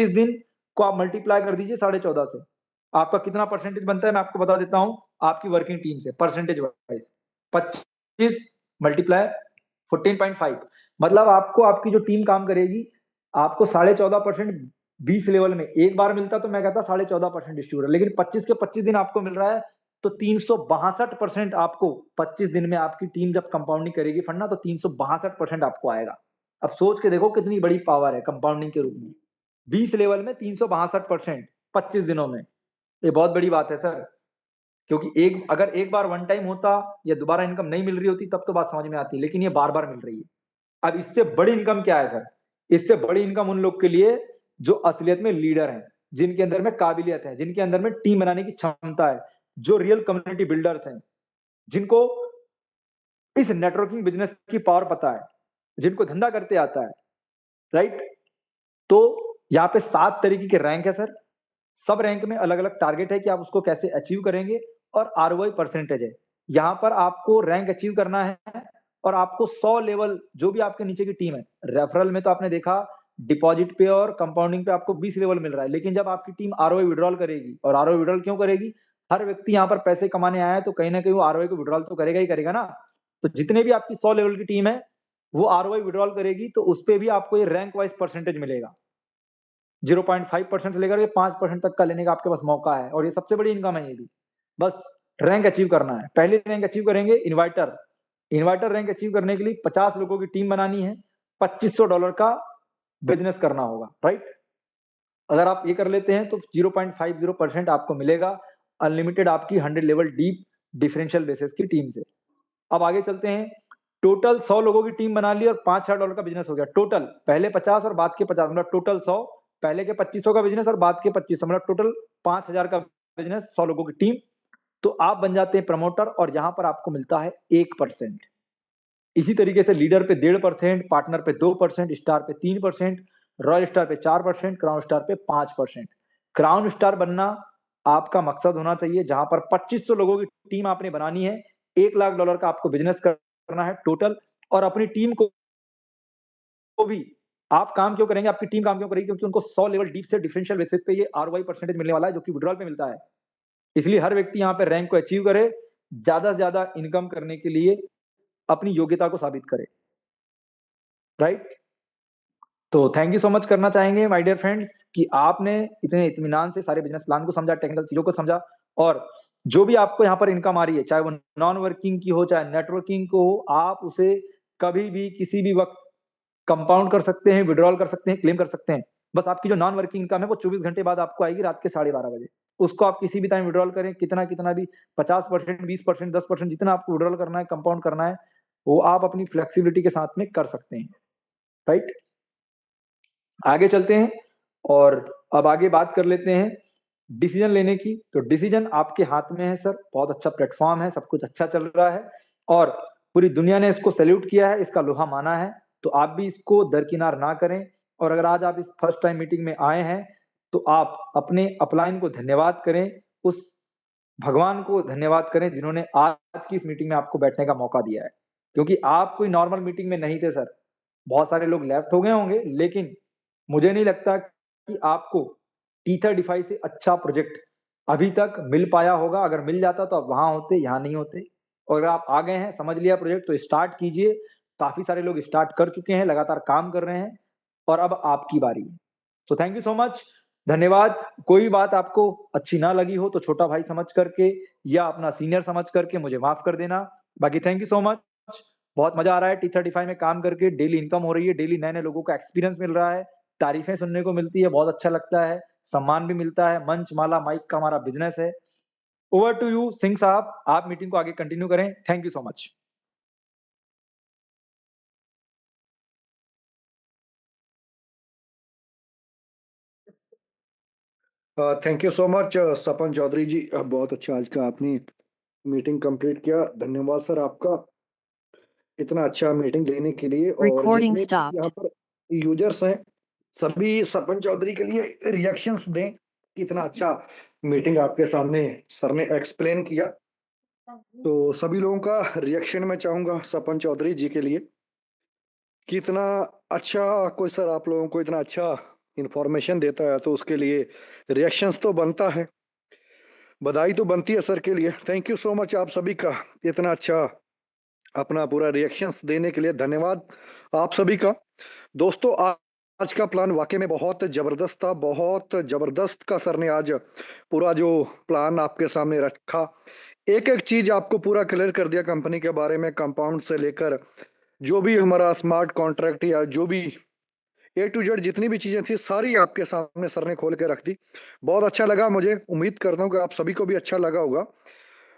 दिन को आप मल्टीप्लाई कर दीजिए 14.5 से, आपका कितना परसेंटेज बनता है मैं आपको बता देता हूं, आपकी वर्किंग टीम से परसेंटेज वाइज 25 मल्टीप्लाई 14.5, मतलब आपको आपकी जो टीम काम करेगी, आपको 14.5% 20 लेवल में एक बार मिलता तो मैं कहता 14.5% डिस्ट्रीब्यूटर, लेकिन 25 के 25 दिन आपको मिल रहा है, तो 362% आपको 25 दिन में आपकी टीम जब कंपाउंडिंग करेगी फंड ना, तो 362% आपको आएगा। अब सोच के देखो कितनी बड़ी पावर है कंपाउंडिंग के रूप में, 20 लेवल में 362% 25 दिनों में, ये बहुत बड़ी बात है सर। क्योंकि अगर एक बार वन टाइम होता या दोबारा इनकम नहीं मिल रही होती तब तो बात समझ में आती, लेकिन ये बार बार मिल रही है। अब इससे बड़ी इनकम क्या है सर, इससे बड़ी इनकम उन लोग के लिए जो असलियत में लीडर हैं, जिनके अंदर में काबिलियत है, जिनके अंदर में टीम बनाने की क्षमता है, जो रियल कम्युनिटी बिल्डर्स हैं, जिनको इस नेटवर्किंग बिजनेस की पावर पता है, जिनको धंधा करते आता है, राइट? तो यहाँ पे 7 तरीके के रैंक है सर, सब रैंक में अलग अलग टारगेट है कि आप उसको कैसे अचीव करेंगे, और आरओआई परसेंटेज है। यहाँ पर आपको रैंक अचीव करना है, और आपको 100 लेवल जो भी आपके नीचे की टीम है, रेफरल में तो आपने देखा डिपॉजिट पे और कंपाउंडिंग पे आपको 20 लेवल मिल रहा है, लेकिन जब आपकी टीम आरओआई विड्रॉल करेगी, और आरओआई विड्रॉल क्यों करेगी, हर व्यक्ति यहाँ पर पैसे कमाने आया है, तो कहीं ना कहीं वो आरओआई को विड्रॉल तो करेगा ही करेगा ना। तो जितने भी आपकी 100 लेवल की टीम है वो आरओआई विड्रॉल करेगी, तो उस पर भी आपको ये रैंक वाइज परसेंटेज मिलेगा। 0.5% से लेकर 5% तक का लेने का आपके पास मौका है, और ये सबसे बड़ी इनकम है। ये भी बस रैंक अचीव करना है। पहले रैंक अचीव करेंगे इन्वाइटर रैंक अचीव करने के लिए 50 लोगों की टीम बनानी है, $2500 का बिजनेस करना होगा, राइट? अगर आप ये कर लेते हैं तो 0.50% आपको मिलेगा अनलिमिटेड आपकी 100 लेवल डीप डिफरेंशियल बेसिस की टीम से। अब आगे चलते हैं, टोटल 100 लोगों की टीम बना ली और $5,000 का बिजनेस हो गया टोटल, पहले 50 और बाद के 50, मतलब टोटल 100, पहले के 2500 का बिजनेस और बाद के 2500, मतलब टोटल 5000 का बिजनेस, 100 लोगों की टीम। तो आप बन जाते हैं प्रमोटर, और यहां पर आपको मिलता है 1%। इसी तरीके से लीडर पे 1.5%, पार्टनर पे 2%, स्टार पे 3%, रॉयल स्टार पे 4%, क्राउन स्टार पे 5%। क्राउन स्टार बनना आपका मकसद होना चाहिए, जहां पर 2500 लोगों की टीम आपने बनानी है, $1,00,000 का आपको बिजनेस करना है टोटल, और अपनी टीम को भी आप काम क्यों करेंगे, आपकी टीम काम क्यों करेगी, क्योंकि उनको 100 लेवल डीप से डिफरेंशियल बेसिस पे ये आरओआई परसेंटेज मिलने वाला है, जो कि विड्रॉल पे मिलता है। इसलिए हर व्यक्ति यहाँ पे रैंक को अचीव करे, ज्यादा से ज्यादा इनकम करने के लिए अपनी योग्यता को साबित करे, राइट। तो थैंक यू सो मच करना चाहेंगे माय डियर फ्रेंड्स कि आपने इतने इत्मीनान से सारे बिजनेस प्लान को समझा, टेक्निकल चीजों को समझा, और जो भी आपको यहाँ पर इनकम आ रही है, चाहे वो नॉन वर्किंग की हो चाहे नेटवर्किंग को हो, आप उसे कभी भी किसी भी वक्त कंपाउंड कर सकते हैं, विड्रॉल कर सकते हैं, क्लेम कर सकते हैं। बस आपकी जो नॉन वर्किंग इनकम है वो 24 घंटे बाद आपको आएगी रात के 12:30 बजे। उसको आप किसी भी टाइम विड्रॉल करें, कितना कितना भी, 50%, 20%, 10%, जितना आपको विड्रॉल करना है, कंपाउंड करना है, वो आप अपनी फ्लेक्सिबिलिटी के साथ में कर सकते हैं, राइट। आगे चलते हैं और अब आगे बात कर लेते हैं डिसीजन लेने की। तो डिसीजन आपके हाथ में है सर, बहुत अच्छा प्लेटफॉर्म है, सब कुछ अच्छा चल रहा है और पूरी दुनिया ने इसको सैल्यूट किया है, इसका लोहा माना है। तो आप भी इसको दरकिनार ना करें, और अगर आज आप इस फर्स्ट टाइम मीटिंग में आए हैं तो आप अपने अपलाइन को धन्यवाद करें, उस भगवान को धन्यवाद करें जिन्होंने आज की इस मीटिंग में आपको बैठने का मौका दिया है, क्योंकि आप कोई नॉर्मल मीटिंग में नहीं थे सर। बहुत सारे लोग लेफ्ट हो गए होंगे, लेकिन मुझे नहीं लगता कि आपको T35 से अच्छा प्रोजेक्ट अभी तक मिल पाया होगा। अगर मिल जाता तो आप वहां होते, यहाँ नहीं होते। और अगर आप आ गए हैं, समझ लिया प्रोजेक्ट, तो स्टार्ट कीजिए। काफी सारे लोग स्टार्ट कर चुके हैं, लगातार काम कर रहे हैं, और अब आपकी बारी है। तो थैंक यू सो मच, धन्यवाद। कोई बात आपको अच्छी ना लगी हो तो छोटा भाई समझ करके या अपना सीनियर समझ करके मुझे माफ कर देना। बाकी थैंक यू सो मच, बहुत मजा आ रहा है T35 में काम करके। डेली इनकम हो रही है, डेली नए नए लोगों का एक्सपीरियंस मिल रहा है, तारीफें सुनने को मिलती है, बहुत अच्छा लगता है, सम्मान भी मिलता है। मंच माला माइक का हमारा बिजनेस है। ओवर टू यू सिंह साहब, आप मीटिंग को आगे कंटिन्यू करें। Thank you so much. Thank you so much Sapan Chaudhary ji, बहुत अच्छा आज का आपने मीटिंग कंप्लीट किया। धन्यवाद सर आपका इतना अच्छा मीटिंग लेने के लिए। और Recording जितने भी यहाँ stopped. पर यूजर्स हैं सभी सपन चौधरी के लिए रिएक्शंस दें कि इतना अच्छा मीटिंग आपके सामने सर ने एक्सप्लेन किया। तो सभी लोगों का रिएक्शन मैं चाहूंगा सपन चौधरी जी के लिए कि इतना अच्छा कोई सर आप लोगों को इतना अच्छा इंफॉर्मेशन देता है तो उसके लिए रिएक्शंस तो बनता है, बधाई तो बनती है सर के लिए। थैंक यू सो मच आप सभी का इतना अच्छा अपना पूरा रिएक्शंस देने के लिए, धन्यवाद आप सभी का। दोस्तों आज का प्लान वाकई में बहुत जबरदस्त था, बहुत जबरदस्त का सर ने आज पूरा जो प्लान आपके सामने रखा, एक एक चीज आपको पूरा क्लियर कर दिया कंपनी के बारे में, कंपाउंड से लेकर जो भी हमारा स्मार्ट कॉन्ट्रैक्ट या जो भी A to Z जितनी भी चीजें थी सारी आपके सामने सर ने खोल के रख दी। बहुत अच्छा लगा, मुझे उम्मीद करता हूँ कि आप सभी को भी अच्छा लगा होगा।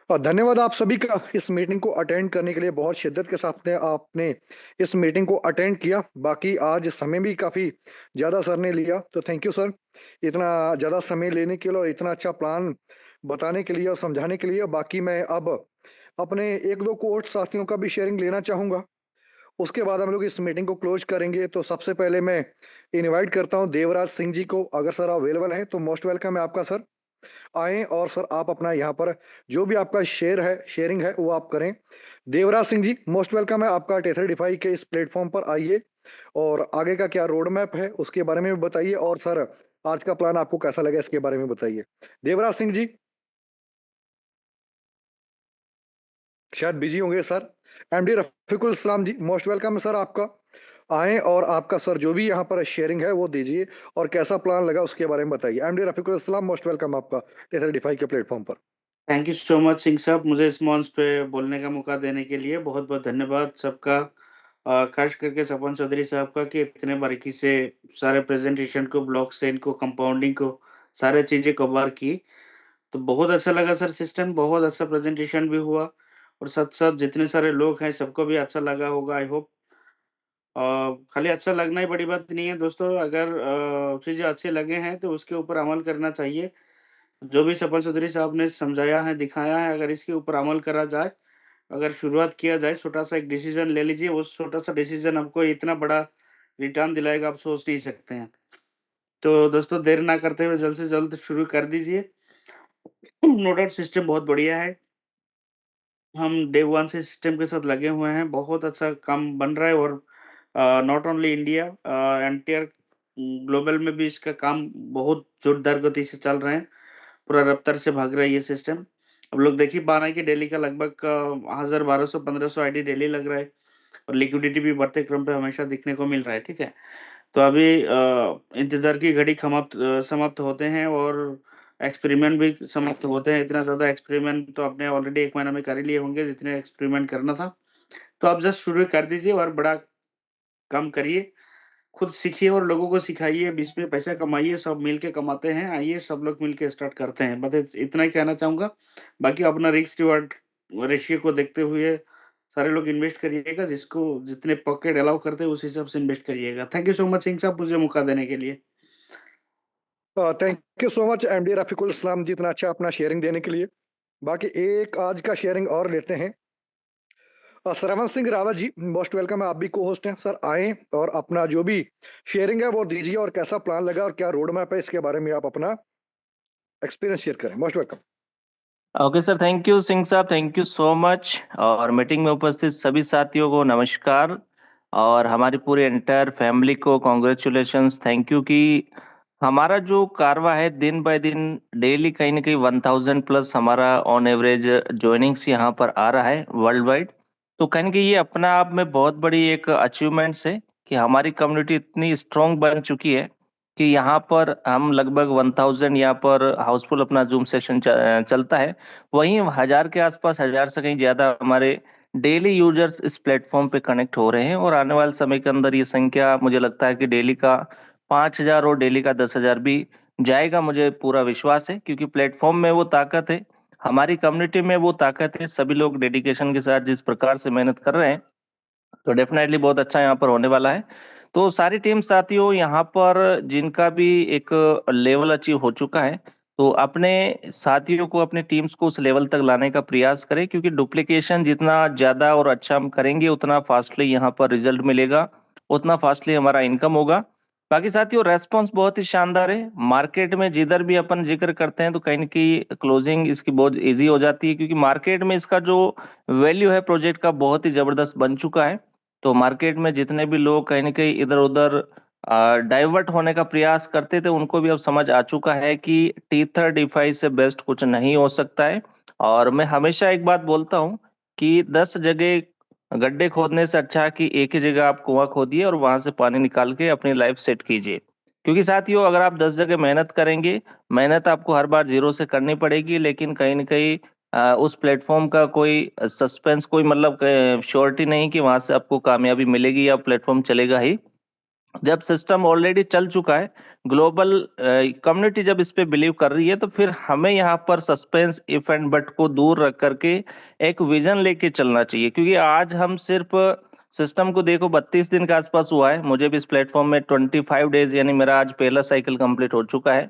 और धन्यवाद आप सभी का इस मीटिंग को अटेंड करने के लिए, बहुत शिद्दत के साथ में आपने इस मीटिंग को अटेंड किया। बाकी आज समय भी काफ़ी ज़्यादा सर ने लिया, तो थैंक यू सर इतना ज़्यादा समय लेने के लिए और इतना अच्छा प्लान बताने के लिए और समझाने के लिए। बाकी मैं अब अपने एक दो कोर्ट साथियों का भी शेयरिंग लेना चाहूँगा, उसके बाद हम लोग इस मीटिंग को क्लोज करेंगे। तो सबसे पहले मैं इनवाइट करता हूँ देवराज सिंह जी को, अगर सर अवेलेबल हैं तो मोस्ट वेलकम है आपका सर, आएँ और सर आप अपना यहाँ पर जो भी आपका शेयरिंग है वो आप करें। देवराज सिंह जी मोस्ट वेलकम है आपका T35 के इस प्लेटफॉर्म पर, आइए और आगे का क्या रोड मैप है उसके बारे में भी बताइए, और सर आज का प्लान आपको कैसा लगा इसके बारे में बताइए। देवराज सिंह जी शायद बिजी होंगे सर। MD रफीकुल इस्लाम जी मोस्ट वेलकम है सर आपका, आएँ और आपका सर जो भी यहाँ पर शेयरिंग है वो दीजिए और कैसा प्लान लगा उसके बारे में बताइए। MD रफीकुल इस्लाम मोस्ट वेलकम आपका T35 के प्लेटफॉर्म पर। Thank you so much Singh साहब, मुझे इस मंच पे बोलने का मौका देने के लिए बहुत बहुत धन्यवाद सबका। खास करके सपन चौधरी साहब का कि इतने बारीकी से सारे प्रेजेंटेशन को, ब्लॉक चेन को, कंपाउंडिंग को, सारे चीज़ें कवर की। तो बहुत अच्छा लगा सर, सिस्टम बहुत अच्छा प्रेजेंटेशन भी हुआ, और साथ साथ जितने सारे लोग हैं सबको भी अच्छा लगा होगा, आई होप। खाली अच्छा लगना ही बड़ी बात नहीं है दोस्तों, अगर चीज़ें अच्छे लगे हैं तो उसके ऊपर अमल करना चाहिए। जो भी सपन चौधरी साहब ने समझाया है, दिखाया है, अगर इसके ऊपर अमल करा जाए, अगर शुरुआत किया जाए, छोटा-सा एक डिसीज़न ले लीजिए, वो छोटा-सा डिसीज़न आपको इतना बड़ा रिटर्न दिलाएगा, आप सोच नहीं सकते हैं। तो दोस्तों देर ना करते हुए जल्द से जल्द शुरू कर दीजिए। नोडल सिस्टम बहुत बढ़िया है। हम डे 1 से सिस्टम के साथ लगे हुए हैं, बहुत अच्छा काम बन रहा है, और not only India, entire global में भी इसका काम बहुत जोरदार गति से चल रहे हैं। पूरा रफ्तार से भाग रहा है ये सिस्टम। अब लोग देख ही पा रहे हैं कि डेली का लगभग 1000 1200 1500 आईडी डेली लग रहा है, और लिक्विडिटी भी बढ़ते क्रम पे हमेशा दिखने को मिल रहा है। ठीक है, तो अभी इंतजार की घड़ी समाप्त होते हैं, और एक्सपेरिमेंट भी समाप्त होते हैं। इतना ज़्यादा एक्सपेरिमेंट तो आपने ऑलरेडी 1 महीना में कर ही लिए होंगे, जितने एक्सपेरिमेंट करना था। तो आप जस्ट शुरू कर दीजिए और बड़ा काम करिए, खुद सीखिए और लोगों को सिखाइए, बीच में पैसा कमाइए, सब मिल के कमाते हैं। आइए सब लोग मिल के स्टार्ट करते हैं। बस इतना ही कहना चाहूँगा। बाकी अपना रिस्क रिवार्ड रेशियो को देखते हुए सारे लोग इन्वेस्ट करिएगा, जिसको जितने पॉकेट अलाउ करते हैं उस हिसाब से इन्वेस्ट करिएगा। Thank you so much Singh साहब, मुझे मौका देने के लिए। Thank you so much MD Rafiqul Islam ji, इतना अच्छा अपना शेयरिंग देने के लिए। बाकी एक आज का शेयरिंग और लेते हैं। श्रवण सिंह रावत जी, मोस्ट वेलकम है, आप भी को होस्ट हैं सर। आए और अपना जो भी शेयरिंग है वो दीजिए, और कैसा प्लान लगा और क्या रोड मैप है, इसके बारे में आप अपना एक्सपीरियंस शेयर करें। Most welcome. Okay sir, thank you Singh साहब, थैंक यू सो मच। और मीटिंग में उपस्थित सभी साथियों को नमस्कार, और हमारी पूरी एंटायर फैमिली को कॉन्ग्रेचुलेशंस, थैंक यू कि हमारा जो कारवा है दिन बाय दिन डेली कहीं ना कहीं 1000 प्लस हमारा ऑन एवरेज ज्वाइनिंग्स यहाँ पर आ रहा है वर्ल्ड वाइड। तो कहीं ना कहीं ये अपना आप में बहुत बड़ी एक अचीवमेंट्स है कि हमारी कम्युनिटी इतनी स्ट्रांग बन चुकी है कि यहाँ पर हम लगभग 1000 यहाँ पर हाउसफुल अपना जूम सेशन चलता है। वहीं 1000 के आसपास, 1000 से कहीं ज्यादा हमारे डेली यूजर्स इस प्लेटफॉर्म पे कनेक्ट हो रहे हैं, और आने वाले समय के अंदर ये संख्या मुझे लगता है कि डेली का 5000 और डेली का 10,000 भी जाएगा, मुझे पूरा विश्वास है। क्योंकि प्लेटफॉर्म में वो ताकत है, हमारी कम्युनिटी में वो ताकत है, सभी लोग डेडिकेशन के साथ जिस प्रकार से मेहनत कर रहे हैं, तो डेफिनेटली बहुत अच्छा यहाँ पर होने वाला है। तो सारी टीम साथियों यहाँ पर जिनका भी एक लेवल अचीव हो चुका है, तो अपने साथियों को, अपने टीम्स को उस लेवल तक लाने का प्रयास करें, क्योंकि डुप्लीकेशन जितना ज्यादा और अच्छा हम करेंगे उतना फास्टली यहाँ पर रिजल्ट मिलेगा, उतना फास्टली हमारा इनकम होगा। बाकी साथियों रेस्पॉन्स बहुत ही शानदार है। मार्केट में जिधर भी अपन जिक्र करते हैं तो कहीं ना कहीं क्लोजिंग इसकी बहुत इजी हो जाती है, क्योंकि मार्केट में इसका जो वैल्यू है प्रोजेक्ट का बहुत ही जबरदस्त बन चुका है। तो मार्केट में जितने भी लोग कहीं ना कहीं इधर उधर डाइवर्ट होने का प्रयास करते थे, उनको भी अब समझ आ चुका है कि टीथर डिफाई से बेस्ट कुछ नहीं हो सकता है। और मैं हमेशा एक बात बोलता हूँ कि 10 जगह गड्ढे खोदने से अच्छा है कि एक ही जगह आप कुआं खोदिए और वहां से पानी निकाल के अपनी लाइफ सेट कीजिए। क्योंकि साथियों अगर आप 10 जगह मेहनत करेंगे, मेहनत आपको हर बार जीरो से करनी पड़ेगी, लेकिन कहीं ना कहीं उस प्लेटफॉर्म का कोई सस्पेंस, कोई मतलब श्योरिटी नहीं कि वहां से आपको कामयाबी मिलेगी या प्लेटफॉर्म चलेगा ही। जब सिस्टम ऑलरेडी चल चुका है, ग्लोबल कम्युनिटी जब इस पे बिलीव कर रही है, तो फिर हमें यहाँ पर सस्पेंस इफ एंड बट को दूर रख करके एक विजन लेके चलना चाहिए। क्योंकि आज हम सिर्फ सिस्टम को देखो 32 दिन के आसपास हुआ है, मुझे भी इस प्लेटफॉर्म में 25 डेज, यानी मेरा आज पहला साइकिल कंप्लीट हो चुका है।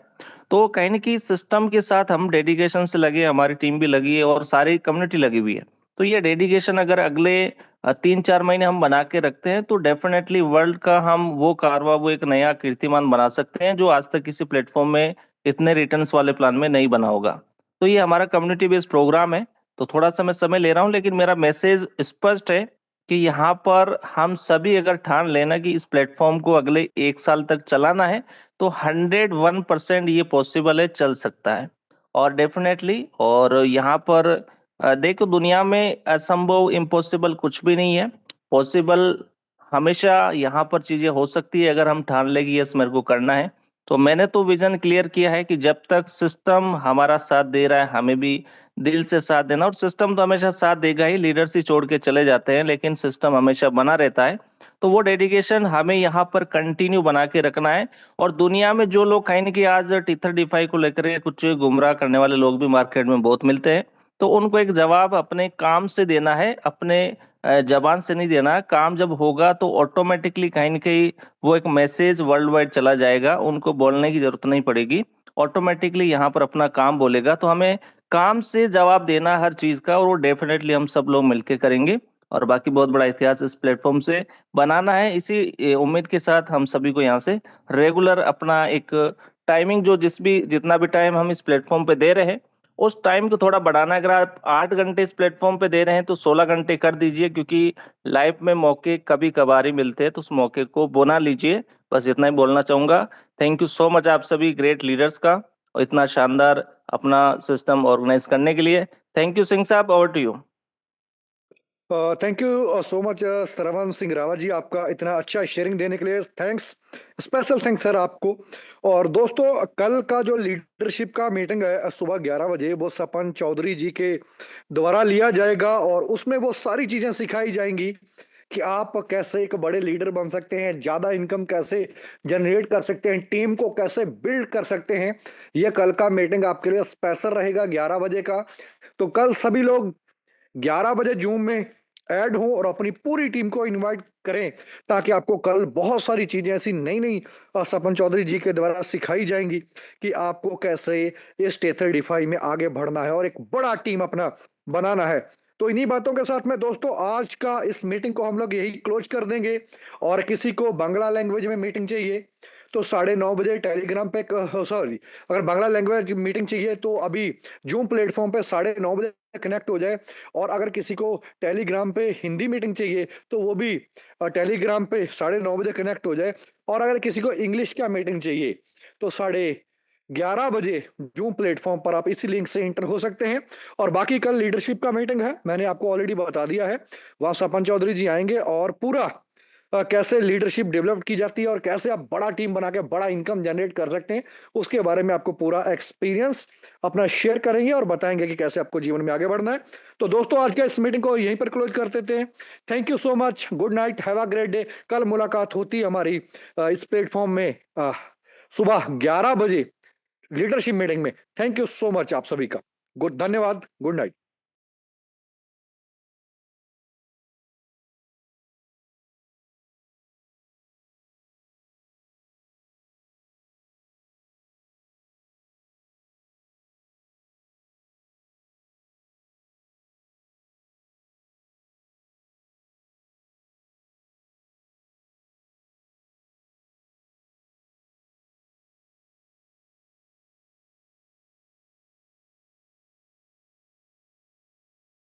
तो कहीं ना कहीं सिस्टम के साथ हम डेडिकेशन से लगे, हमारी टीम भी लगी है और सारी कम्युनिटी लगी हुई है। तो ये डेडिकेशन अगर अगले 3-4 महीने हम बना के रखते हैं, तो डेफिनेटली वर्ल्ड का हम वो कारवा, वो एक नया कीर्तिमान बना सकते हैं जो आज तक किसी प्लेटफॉर्म में इतने रिटर्न्स वाले प्लान में नहीं बना होगा। तो ये हमारा कम्युनिटी बेस्ड प्रोग्राम है, तो थोड़ा सा मैं समय ले रहा हूँ, लेकिन मेरा मैसेज स्पष्ट है कि यहाँ पर हम सभी अगर ठान लेना कि इस प्लेटफॉर्म को अगले 1 साल तक चलाना है, तो 101% ये पॉसिबल है, चल सकता है। और डेफिनेटली, और यहाँ पर देखो दुनिया में असंभव, इम्पॉसिबल कुछ भी नहीं है, पॉसिबल हमेशा यहाँ पर चीजें हो सकती है अगर हम ठान ले कि यस मेरे को करना है। तो मैंने तो विजन क्लियर किया है कि जब तक सिस्टम हमारा साथ दे रहा है, हमें भी दिल से साथ देना। और सिस्टम तो हमेशा साथ देगा ही, लीडर्स ही छोड़ के चले जाते हैं, लेकिन सिस्टम हमेशा बना रहता है। तो वो डेडिकेशन हमें यहाँ पर कंटिन्यू बना के रखना है। और दुनिया में जो लोग कहीं ना कहीं आज टीथर डिफाई को लेकर के कुछ गुमराह करने वाले लोग भी मार्केट में बहुत मिलते हैं, तो उनको एक जवाब अपने काम से देना है, अपने जबान से नहीं देना है। काम जब होगा तो ऑटोमेटिकली कहीं ना कहीं वो एक मैसेज वर्ल्ड वाइड चला जाएगा, उनको बोलने की जरूरत नहीं पड़ेगी, ऑटोमेटिकली यहाँ पर अपना काम बोलेगा। तो हमें काम से जवाब देना है हर चीज का, और वो डेफिनेटली हम सब लोग मिलकर करेंगे। और बाकी बहुत बड़ा इतिहास इस प्लेटफॉर्म से बनाना है, इसी उम्मीद के साथ हम सभी को यहाँ से रेगुलर अपना एक टाइमिंग, जो जितना भी टाइम हम इस प्लेटफॉर्म पे दे रहे हैं, उस टाइम को थोड़ा बढ़ाना है। अगर आप 8 घंटे इस प्लेटफॉर्म पे दे रहे हैं तो 16 घंटे कर दीजिए, क्योंकि लाइफ में मौके कभी कभार ही मिलते हैं, तो उस मौके को बना लीजिए। बस इतना ही बोलना चाहूंगा। थैंक यू सो मच आप सभी ग्रेट लीडर्स का, और इतना शानदार अपना सिस्टम ऑर्गेनाइज करने के लिए। थैंक यू सिंह साहब, over to you. Thank you so much Shravan Singh Rawat ji, आपका इतना अच्छा शेयरिंग देने के लिए थैंक्स, स्पेशल थैंक्स सर आपको। और दोस्तों, कल का जो लीडरशिप का मीटिंग है सुबह 11 बजे, वो सपन चौधरी जी के द्वारा लिया जाएगा और उसमें वो सारी चीजें सिखाई जाएंगी कि आप कैसे एक बड़े लीडर बन सकते हैं, ज्यादा इनकम कैसे जनरेट कर सकते हैं, टीम को कैसे बिल्ड कर सकते हैं। ये कल का मीटिंग आपके लिए स्पेशल रहेगा 11 बजे का। तो कल सभी लोग 11 बजे जूम में ऐड हों और अपनी पूरी टीम को इनवाइट करें, ताकि आपको कल बहुत सारी चीजें ऐसी नई नई सपन चौधरी जी के द्वारा सिखाई जाएंगी कि आपको कैसे इस टेथर डिफाई में आगे बढ़ना है और एक बड़ा टीम अपना बनाना है। तो इन्हीं बातों के साथ में दोस्तों, आज का इस मीटिंग को हम लोग यही क्लोज कर देंगे। और किसी को बांग्ला लैंग्वेज में मीटिंग चाहिए तो 9:30 बजे टेलीग्राम पे, सॉरी, अगर बांग्ला लैंग्वेज मीटिंग चाहिए तो अभी जूम प्लेटफॉर्म पे 9:30 बजे कनेक्ट हो जाए। और अगर किसी को टेलीग्राम पे हिंदी मीटिंग चाहिए तो वो भी टेलीग्राम पे 9:30 बजे कनेक्ट हो जाए। और अगर किसी को इंग्लिश का मीटिंग चाहिए तो 11:30 बजे जूम प्लेटफॉर्म पर आप इसी लिंक से इंटर हो सकते हैं। और बाकी कल लीडरशिप का मीटिंग है, मैंने आपको ऑलरेडी बता दिया है। वहां सपन चौधरी जी आएंगे और पूरा कैसे लीडरशिप डेवलप की जाती है और कैसे आप बड़ा टीम बना के बड़ा इनकम जनरेट कर सकते हैं, उसके बारे में आपको पूरा एक्सपीरियंस अपना शेयर करेंगे और बताएंगे कि कैसे आपको जीवन में आगे बढ़ना है। तो दोस्तों, आज के इस मीटिंग को यहीं पर क्लोज कर देते हैं। Thank you so much, good night, have a great day. कल मुलाकात होती है हमारी इस प्लेटफॉर्म में सुबह 11 बजे लीडरशिप मीटिंग में। थैंक यू सो मच आप सभी का। गुड, धन्यवाद, गुड नाइट।